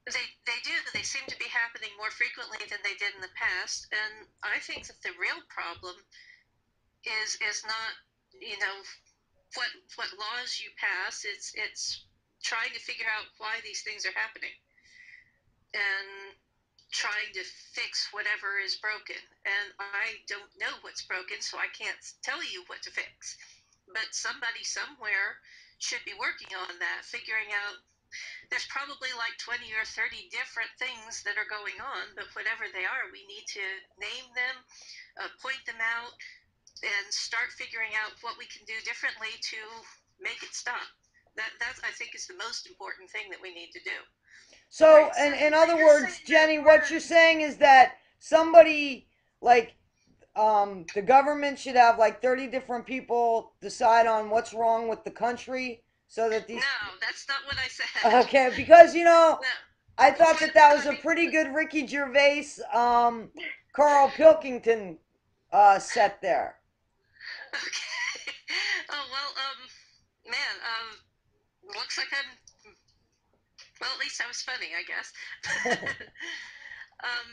they do. They seem to be happening more frequently than they did in the past. And I think that the real problem is not, you know, what laws you pass. It's trying to figure out why these things are happening and trying to fix whatever is broken. And I don't know what's broken, so I can't tell you what to fix. But somebody somewhere should be working on that, figuring out. There's probably like 20 or 30 different things that are going on, but whatever they are, we need to name them, point them out, and start figuring out what we can do differently to make it stop. That I think is the most important thing that we need to do. So, Right, so in other words, saying Jenny, that what you're saying is that somebody like the government should have like 30 different people decide on what's wrong with the country so that these. No, that's not what I said. Okay, because No. I thought that was a pretty good Ricky Gervais, Carl Pilkington set there. Okay. Oh well, man, looks like I'm. Well, at least I was funny, I guess. um,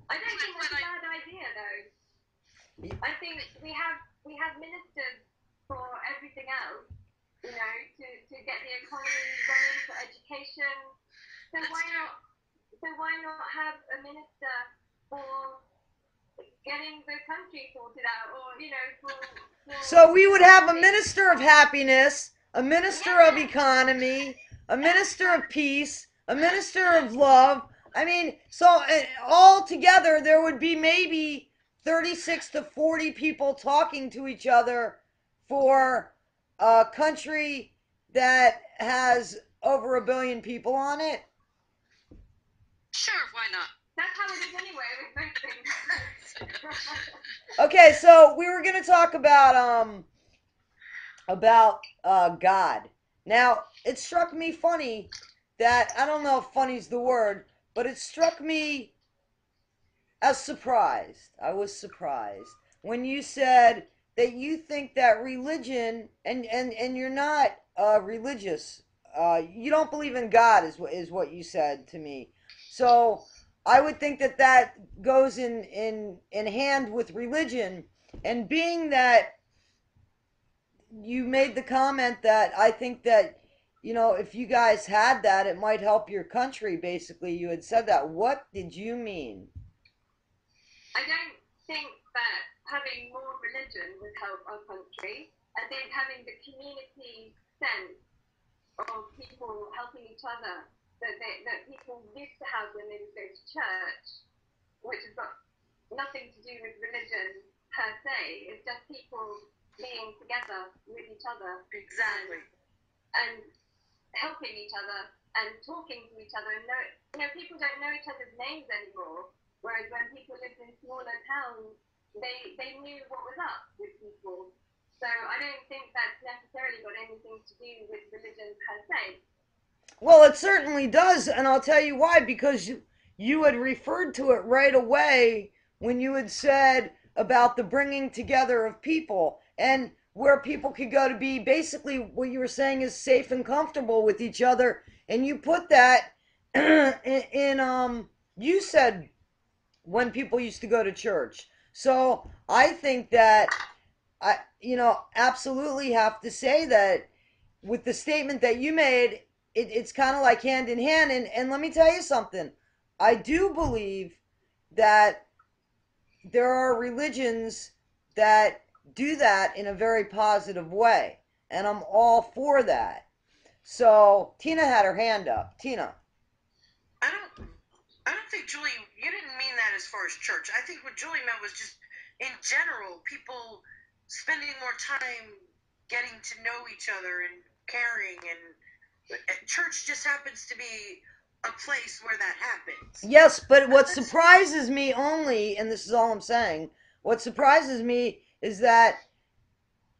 I don't think that's a bad idea, though. I think we have ministers for everything else, you know, to get the economy running, for education. So why not have a minister for getting the country sorted out, or you know, for So we would have a minister of happiness, a minister of Yeah. economy, a minister of peace, a minister of love. I mean, so all together there would be maybe 36 to 40 people talking to each other for a country that has over 1 billion people on it. sure, why not? That's how it is anyway with most things. Okay, so we were going to talk about God. Now, it struck me funny that I don't know if funny's the word, but it struck me as surprised. I was surprised when you said that you think that religion and you're not religious. You don't believe in God is what you said to me. So I would think that that goes in hand with religion, and being that you made the comment that I think that if you guys had that, it might help your country. Basically, you had said that. What did you mean? I don't think that having more religion would help our country. I think having the community sense of people helping each other that people used to have when they would go to church, which has got nothing to do with religion per se. It's just people being together with each other. Exactly. And helping each other and talking to each other. And people don't know each other's names anymore. Whereas when people lived in smaller towns, they knew what was up with people. So I don't think that's necessarily got anything to do with religion per se. Well, it certainly does, and I'll tell you why. Because you had referred to it right away when you had said about the bringing together of people and where people could go to be basically what you were saying is safe and comfortable with each other, and you put that in you said when people used to go to church. So I think that I absolutely have to say that with the statement that you made, it's kind of like hand in hand. And let me tell you something. I do believe that there are religions that do that in a very positive way, and I'm all for that. So Tina had her hand up. Tina. I don't think Julie, you didn't mean that as far as church. I think what Julie meant was just in general, people spending more time getting to know each other and caring, and church just happens to be a place where that happens. Yes, but what surprises me only, and this is all I'm saying, what surprises me is that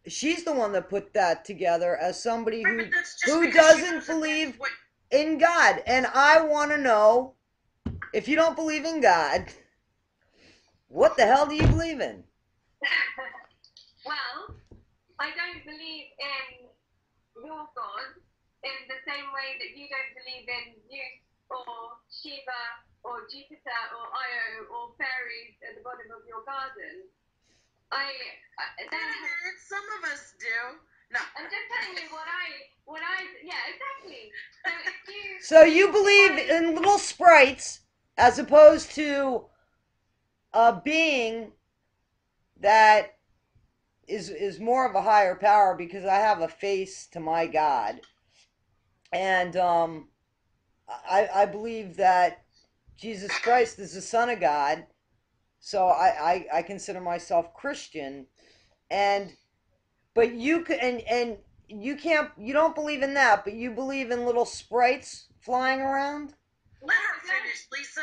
she's the one that put that together as somebody Right, but that's just who because she doesn't knows that believe that's what in God. And I want to know, if you don't believe in God, what the hell do you believe in? Well, I don't believe in your God in the same way that you don't believe in Zeus or Shiva or Jupiter or Io or fairies at the bottom of your garden. Some of us do. No. I'm just telling you yeah, exactly. So you believe in little sprites as opposed to a being that is more of a higher power, because I have a face to my God. And I believe that Jesus Christ is the Son of God. So I consider myself Christian. And but you can and you can't, you don't believe in that, but you believe in little sprites flying around? Let her finish, Lisa.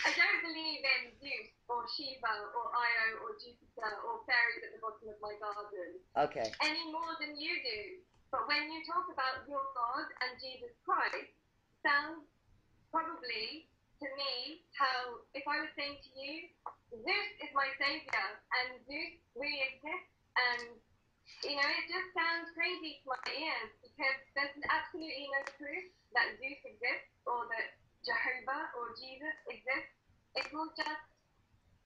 I don't believe in Zeus or Shiva or Io or Jupiter or fairies at the bottom of my garden. Okay. Any more than you do. But when you talk about your God and Jesus Christ, sounds probably to me how if I was saying to you, Zeus is my savior and Zeus really exists, and you know, it just sounds crazy to my ears because there's absolutely no proof that Zeus exists or that Jehovah or Jesus exists. It's all just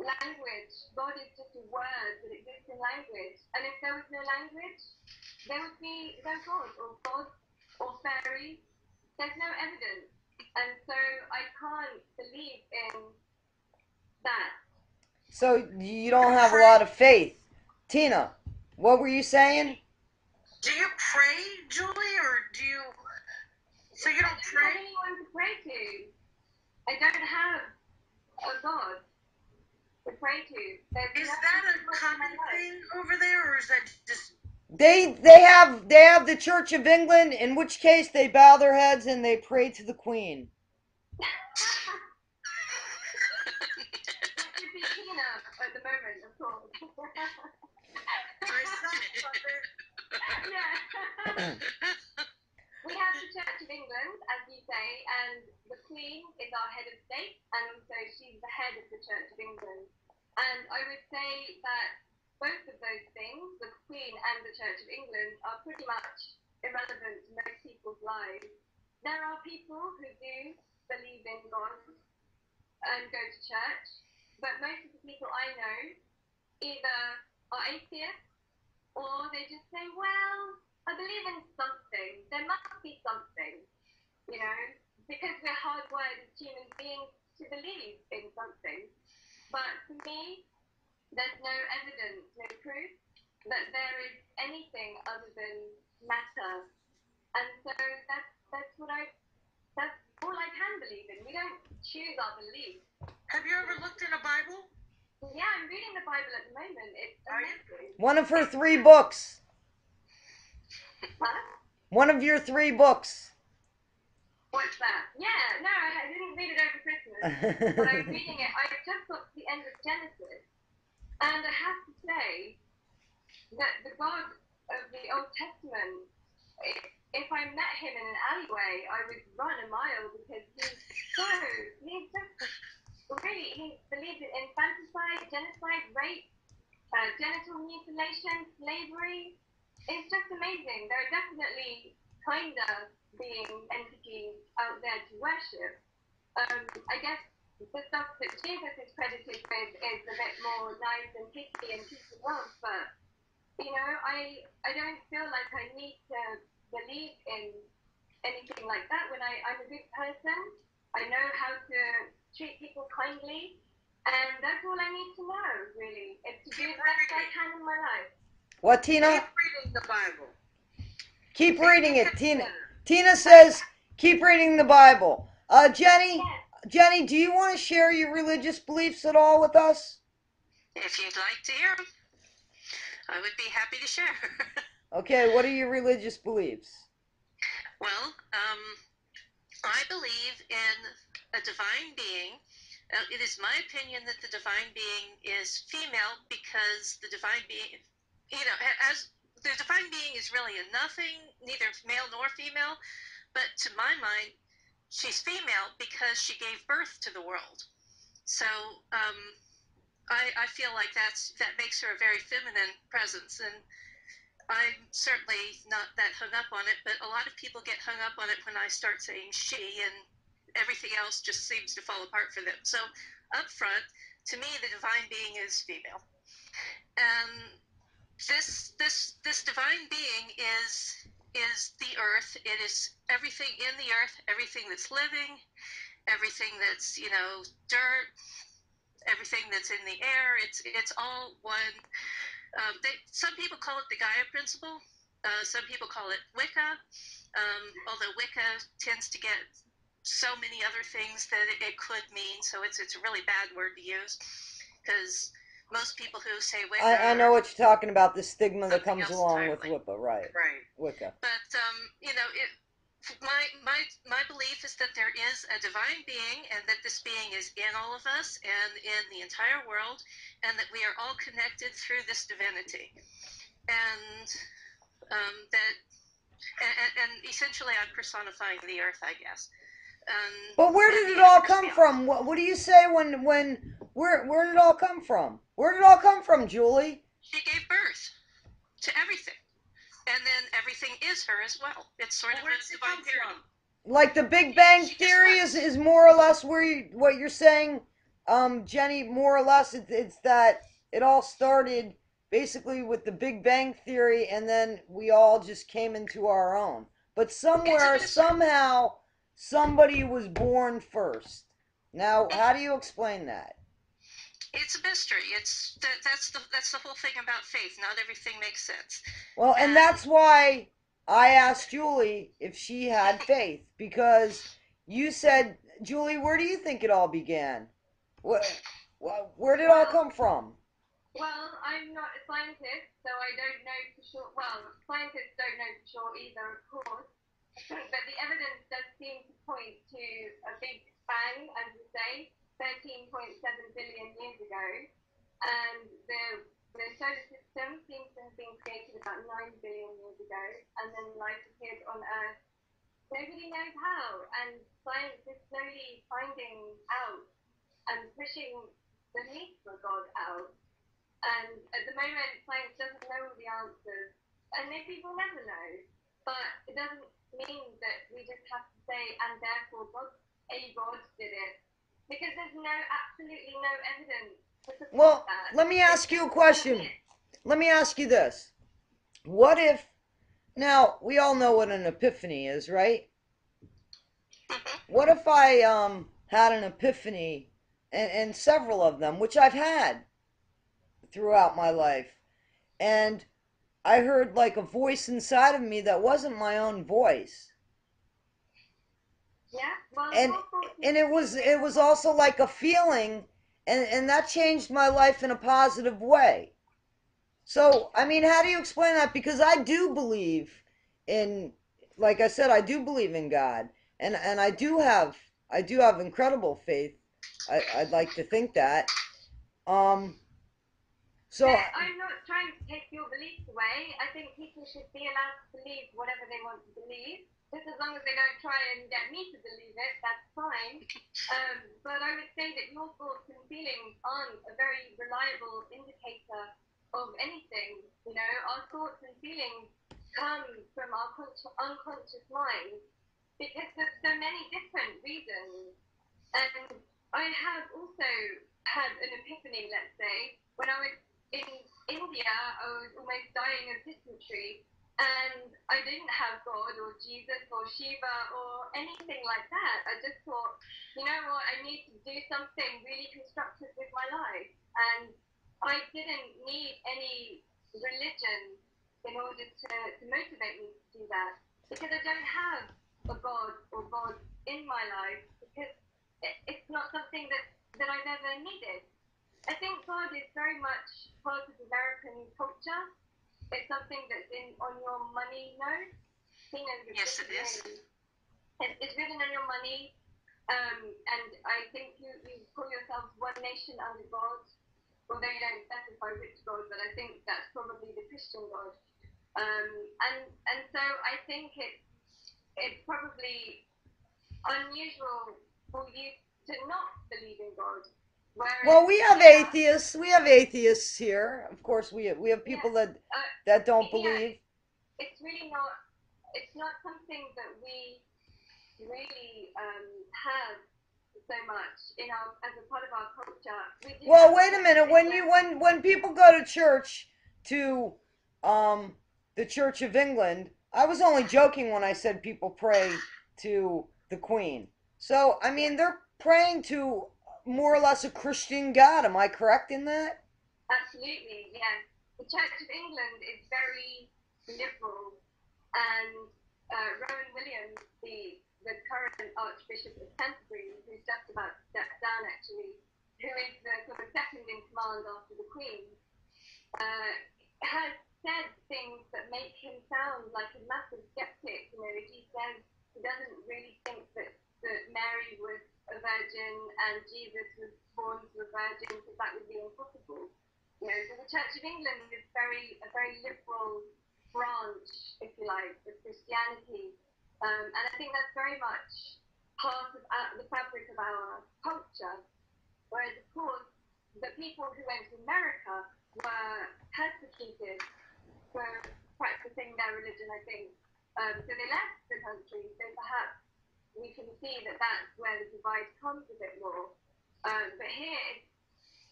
language. God is just a word that exists in language. And if there was no language, there would be no God or fairies. There's no evidence. And so I can't believe in that. So you don't have a lot of faith. Tina, what were you saying? Do you pray, Julie, or do you... So you don't pray? I don't have anyone to pray to. I don't have a God to pray to. Is that a common thing over there, or is that just... They have the Church of England, in which case they bow their heads and they pray to the Queen. At the moment, of course. Yeah. We have the Church of England, as you say, and the Queen is our head of state, and also she's the head of the Church of England. And I would say that both of those things, the Queen and the Church of England, are pretty much irrelevant to most people's lives. There are people who do believe in God and go to church, but most of the people I know either are atheists or they just say, well, I believe in something. There must be something, you know, because we're hardwired as human beings to believe in something. But for me, there's no evidence, no proof that there is anything other than matter. And so that's all I can believe in. We don't choose our beliefs. Have you ever looked in a Bible? Yeah, I'm reading the Bible at the moment. It's amazing. One of her 3 books. Huh? One of your 3 books. What's that? Yeah, no, I didn't read it over Christmas, but I'm reading it. I just got to the end of Genesis, and I have to say that the God of the Old Testament, if I met him in an alleyway, I would run a mile because he's just really, he believes in infanticide, genocide, rape, genital mutilation, slavery. It's just amazing. There are definitely kinder being entities out there to worship. I guess the stuff that Jesus is credited with is a bit more nice and picky and peace and love, but you know, I don't feel like I need to believe in anything like that. When I'm a good person, I know how to treat people kindly, and that's all I need to know, really. It's to do the best I can in my life. What, Tina? Keep reading the Bible. Keep reading it, Tina. Tina says, keep reading the Bible. Jenny, do you want to share your religious beliefs at all with us? If you'd like to hear them, I would be happy to share. Okay, what are your religious beliefs? Well, I believe in a divine being. It is my opinion that the divine being is female because the divine being, as the divine being is really a nothing, neither male nor female, But to my mind, she's female because she gave birth to the world. So I feel like that makes her a very feminine presence, and I'm certainly not that hung up on it, but a lot of people get hung up on it when I start saying she, and everything else just seems to fall apart for them. So up front, to me, the divine being is female. And this divine being is the earth. It is everything in the earth, everything that's living, everything that's, dirt, everything that's in the air. It's all one. Some people call it the Gaia principle. Some people call it Wicca. Although Wicca tends to get so many other things that it could mean, so it's a really bad word to use, because most people who say Wicca, I know what you're talking about, the stigma that something comes else along with entirely. Wicca, right? Right. Wicca. But my belief is that there is a divine being, and that this being is in all of us and in the entire world, and that we are all connected through this divinity, and and essentially I'm personifying the earth, I guess. But where did it all come from? What do you say when where did it all come from? Where did it all come from, Julie? She gave birth to everything, and then everything is her as well. It's sort of a divine parody. Like the Big Bang Theory is more or less what you're saying, Jenny. More or less, it's that it all started basically with the Big Bang Theory, and then we all just came into our own. But somewhere, somehow, somebody was born first. Now, how do you explain that? It's a mystery. That's the whole thing about faith. Not everything makes sense. Well, and that's why I asked Julie if she had faith, because you said, Julie, where do you think it all began? Where did it all come from? Well, I'm not a scientist, so I don't know for sure. Well, scientists don't know for sure either, of course. But the evidence does seem to point to a big bang, as we say, 13.7 billion years ago. And the solar system seems to have been created about 9 billion years ago. And then life appeared on Earth. Nobody knows how. And science is slowly finding out and pushing the need for God out. And at the moment, science doesn't know the answers, and maybe we'll never know. But it doesn't mean that we just have to say, and therefore God did it, because there's absolutely no evidence to support that. Let me ask you a question. Let me ask you this: what if? Now we all know what an epiphany is, right? What if I had an epiphany, and several of them, which I've had throughout my life, and I heard like a voice inside of me that wasn't my own voice. Yeah, well, and it was also like a feeling, and that changed my life in a positive way. So, I mean, how do you explain that? Because I do believe in, like I said, I do believe in God, and I do have incredible faith. I'd like to think that. So I'm not trying to take your beliefs away. I think people should be allowed to believe whatever they want to believe. Just as long as they don't try and get me to believe it, that's fine. But I would say that your thoughts and feelings aren't a very reliable indicator of anything. You know, our thoughts and feelings come from our unconscious mind because there's so many different reasons. And I have also had an epiphany, let's say, when I was in India. I was almost dying of dysentery, and I didn't have God or Jesus or Shiva or anything like that. I just thought, you know what, I need to do something really constructive with my life. And I didn't need any religion in order to motivate me to do that, because I don't have a God or gods in my life, because it's not something that I never needed. I think God is very much part of American culture. It's something that's on your money note. Yes, it is. It's written on your money, and I think you call yourselves one nation under God, although you don't specify which God, but I think that's probably the Christian God. And so I think it's probably unusual for you to not believe in God. Well, we have atheists. We have atheists here. Of course, we have people that don't believe. It's really not. It's not something that we really have so much in our as a part of our culture. Well, wait a minute. When people go to church to the Church of England, I was only joking when I said people pray to the Queen. So I mean, they're praying to more or less a Christian God. Am I correct in that? Absolutely, yes. The Church of England is very liberal, and Rowan Williams, the current Archbishop of Canterbury, who's just about to step down actually, who is the sort of second in command after the Queen, has said things that make him sound like a massive skeptic. You know, he says he doesn't really think that Mary was a virgin and Jesus was born to a virgin, because that would be impossible. You know, so the Church of England is a very liberal branch, if you like, of Christianity. And I think that's very much part of the fabric of our culture. Whereas, of course, the people who went to America were persecuted for practicing their religion, I think. So they left the country, so perhaps we can see that that's where the divide comes a bit more. But here,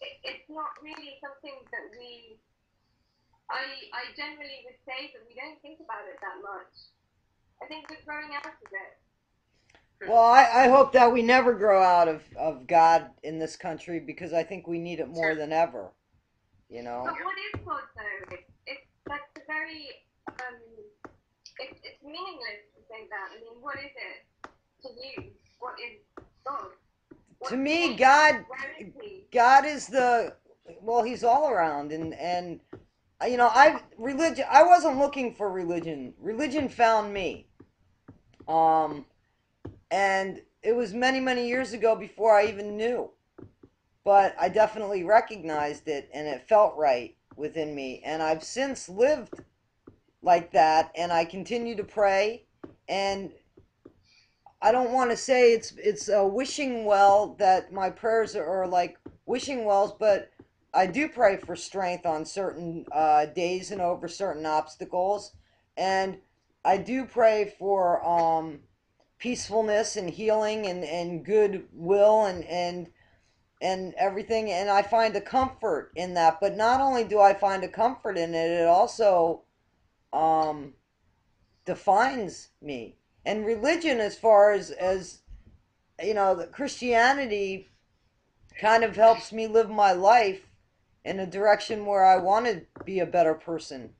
it's not really something that I generally would say that we don't think about it that much. I think we're growing out of it. Well, I hope that we never grow out of God in this country, because I think we need it more than ever. You know. But what is God though? That's a very it's meaningless to say that. I mean, what is it to you? What is God? To me, God is he's all around, and you know, I wasn't looking for religion. Religion found me. And it was many, many years ago before I even knew. But I definitely recognized it, and it felt right within me. And I've since lived like that, and I continue to pray. And I don't want to say it's a wishing well that my prayers are like wishing wells, but I do pray for strength on certain days and over certain obstacles. And I do pray for peacefulness and healing and goodwill and everything, and I find a comfort in that. But not only do I find a comfort in it, it also defines me. And religion, as far as you know, the Christianity kind of helps me live my life in a direction where I want to be a better person,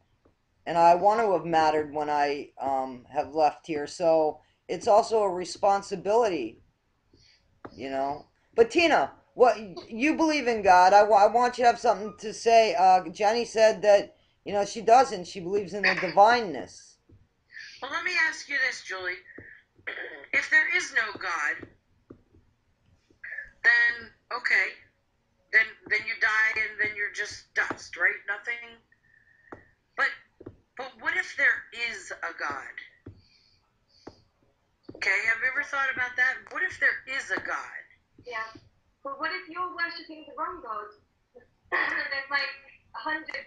and I want to have mattered when I have left here. So it's also a responsibility, you know. But Tina, what you believe in God? I want you to have something to say. Jenny said that you know she doesn't. She believes in the divineness. Well, let me ask you this, Julie. If there is no God, then okay, then you die and then you're just dust, right? Nothing. But what if there is a God? Okay, have you ever thought about that? What if there is a God? Yeah. But what if you're worshipping the wrong God? There's like hundreds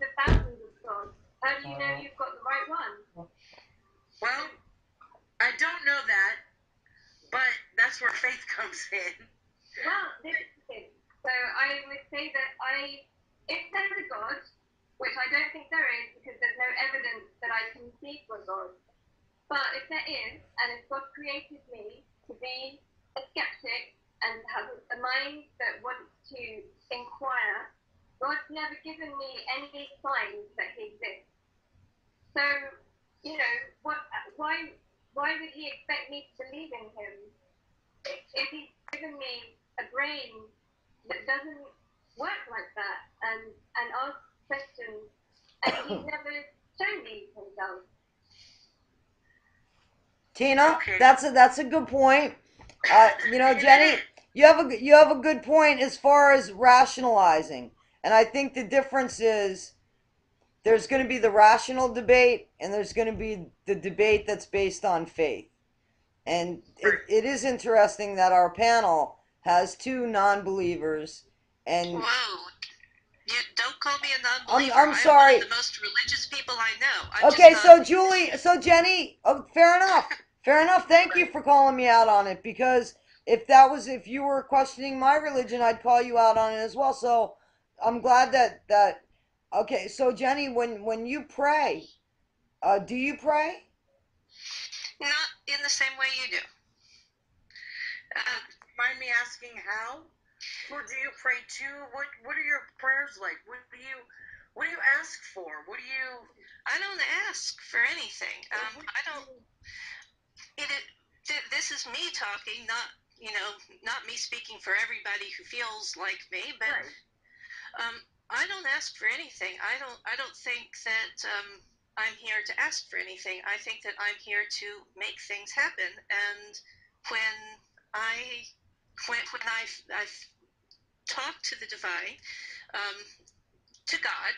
of thousands of gods. How do you know you've got the right one? Well, I don't know that, but that's where faith comes in. Well, this is the thing. So I would say that if there's a God, which I don't think there is because there's no evidence that I can see for God, but if there is, and if God created me to be a skeptic and have a mind that wants to inquire, God's never given me any signs that He exists. So, you know, why would He expect me to believe in Him if He's given me a brain that doesn't work like that and ask questions, and He's never shown me Himself? Tina, okay. That's a good point. You know, Jenny, you have a good point as far as rationalizing, and I think the difference is there's going to be the rational debate, and there's going to be the debate that's based on faith. And it is interesting that our panel has two non-believers, and Whoa. You don't call me a non-believer. I'm I am sorry. one of the most religious people I know. I'm Okay, just so not. Julie, so Jenny, oh, fair enough. Fair enough. Thank you for calling me out on it, because if you were questioning my religion, I'd call you out on it as well. So I'm glad that okay, so Jenny, when you pray, do you pray? Not in the same way you do. Mind me asking how? Who do you pray to? What are your prayers like? What do you ask for? What do you? I don't ask for anything. I don't. This is me talking, not me speaking for everybody who feels like me, but Right. I don't ask for anything. I don't think that I'm here to ask for anything. I think that I'm here to make things happen. And when I when I've talked to the divine, to God,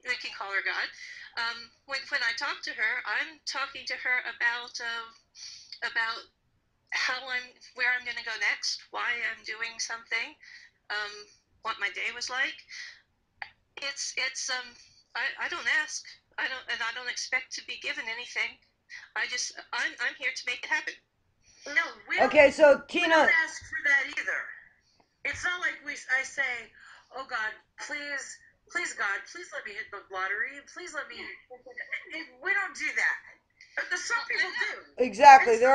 we can call her God. When I talk to her, I'm talking to her about where I'm going to go next, why I'm doing something, what my day was like. It's I don't ask. I don't expect to be given anything. I'm here to make it happen. No, Okay, so we Tina, don't ask for that either. It's not like I say, "Oh God, please God, please let me hit the lottery. Please let me." We don't do that. Some people do. exactly. There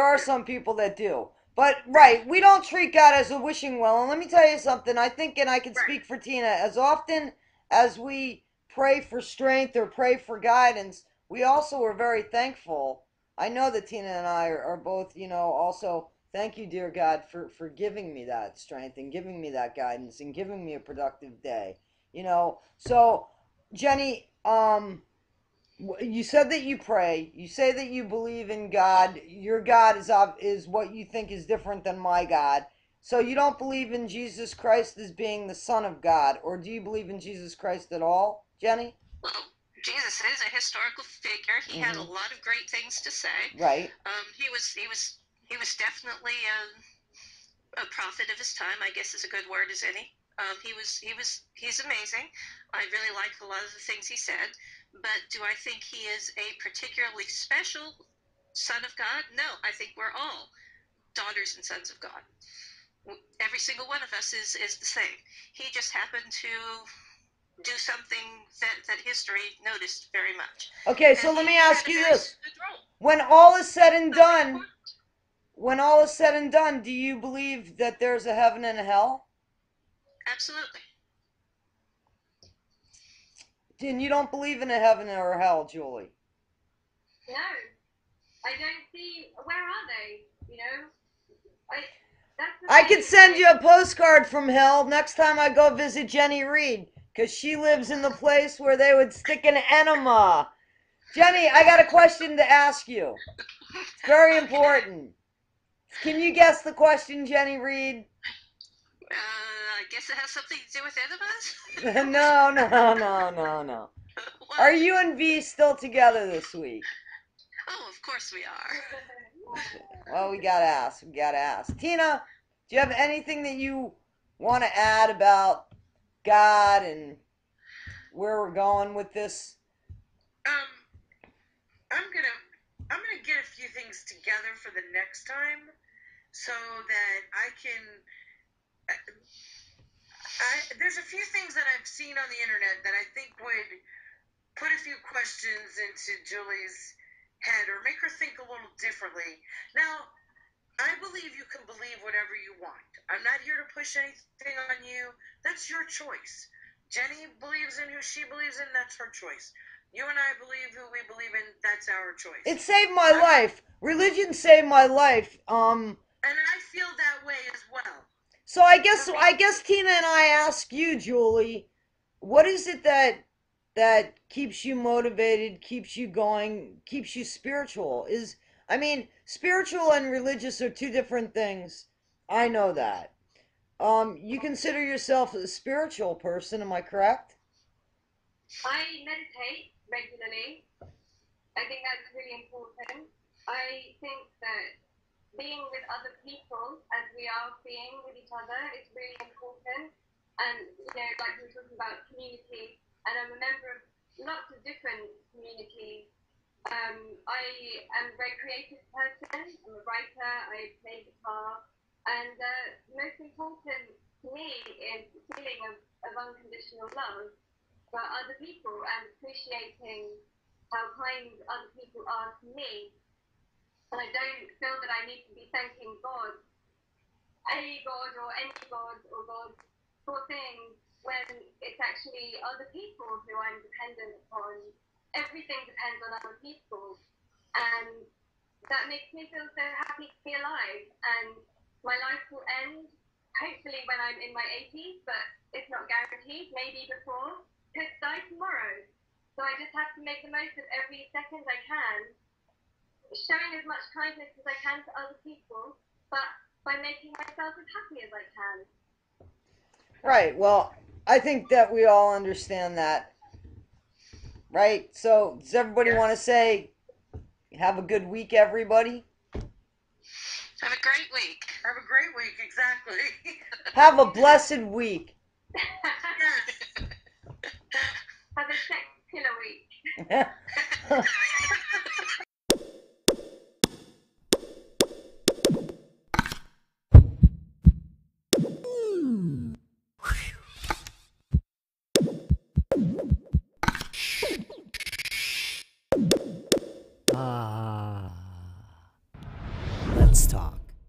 are some people that do. But right, we don't treat God as a wishing well. And let me tell you something. I think, and I can speak for Tina, as often as we pray for strength or pray for guidance, we also are very thankful. I know that Tina and I are both, also thank you, dear God, for giving me that strength and giving me that guidance and giving me a productive day. So Jenny, you said that you pray. You say that you believe in God. Your God is what you think is different than my God. So you don't believe in Jesus Christ as being the Son of God, or do you believe in Jesus Christ at all, Jenny? Well, Jesus is a historical figure. He had a lot of great things to say. Right. He was definitely a prophet of his time, I guess is a good word as any. He's amazing. I really like a lot of the things he said, but do I think he is a particularly special son of God? No, I think we're all daughters and sons of God. Every single one of us is the same. He just happened to do something that history noticed very much. Okay, so let me ask you this. When all is said and done, do you believe that there's a heaven and a hell? Absolutely. And you don't believe in a heaven or a hell, Julie? No, I don't see. Where are they? I could send you a postcard from hell next time I go visit Jenny Reed, because she lives in the place where they would stick an enema. Jenny, I got a question to ask you. It's very important. Can you guess the question, Jenny Reed? I guess it has something to do with enemas? No. Are you and V still together this week? Oh, of course we are. Well, we gotta ask. Tina, do you have anything that you want to add about God and where we're going with this? I'm gonna get a few things together for the next time, so that I can. There's a few things that I've seen on the internet that I think would put a few questions into Julie's head or make her think a little differently. Now, I believe you can believe whatever you want. I'm not here to push anything on you. That's your choice. Jenny believes in who she believes in. That's her choice. You and I believe who we believe in. That's our choice. It saved my life. Religion saved my life. And I feel that way as well. So I guess Tina and I ask you, Julie, what is it that keeps you motivated, keeps you going, keeps you spiritual? Spiritual and religious are two different things. I know that. You consider yourself a spiritual person, am I correct? I meditate regularly. I think that's really important. I think that being with other people, as we are being with each other, is really important. And, like we were talking about community, and I'm a member of lots of different communities. I am a very creative person. I'm a writer. I play guitar. And the most important to me is the feeling of unconditional love for other people and appreciating how kind other people are to me. And I don't feel that I need to be thanking God, any God or any God or God for things when it's actually other people who I'm dependent on. Everything depends on other people. And that makes me feel so happy to be alive. And my life will end hopefully when I'm in my 80s, but it's not guaranteed, maybe before. Could die tomorrow. So I just have to make the most of every second I can, showing as much kindness as I can to other people, but by making myself as happy as I can. Right. Well, I think that we all understand that, right? So, does everybody Yes. want to say, have a good week, everybody? Have a great week. Have a great week, exactly. Have a blessed week. Yes. Have a secular week.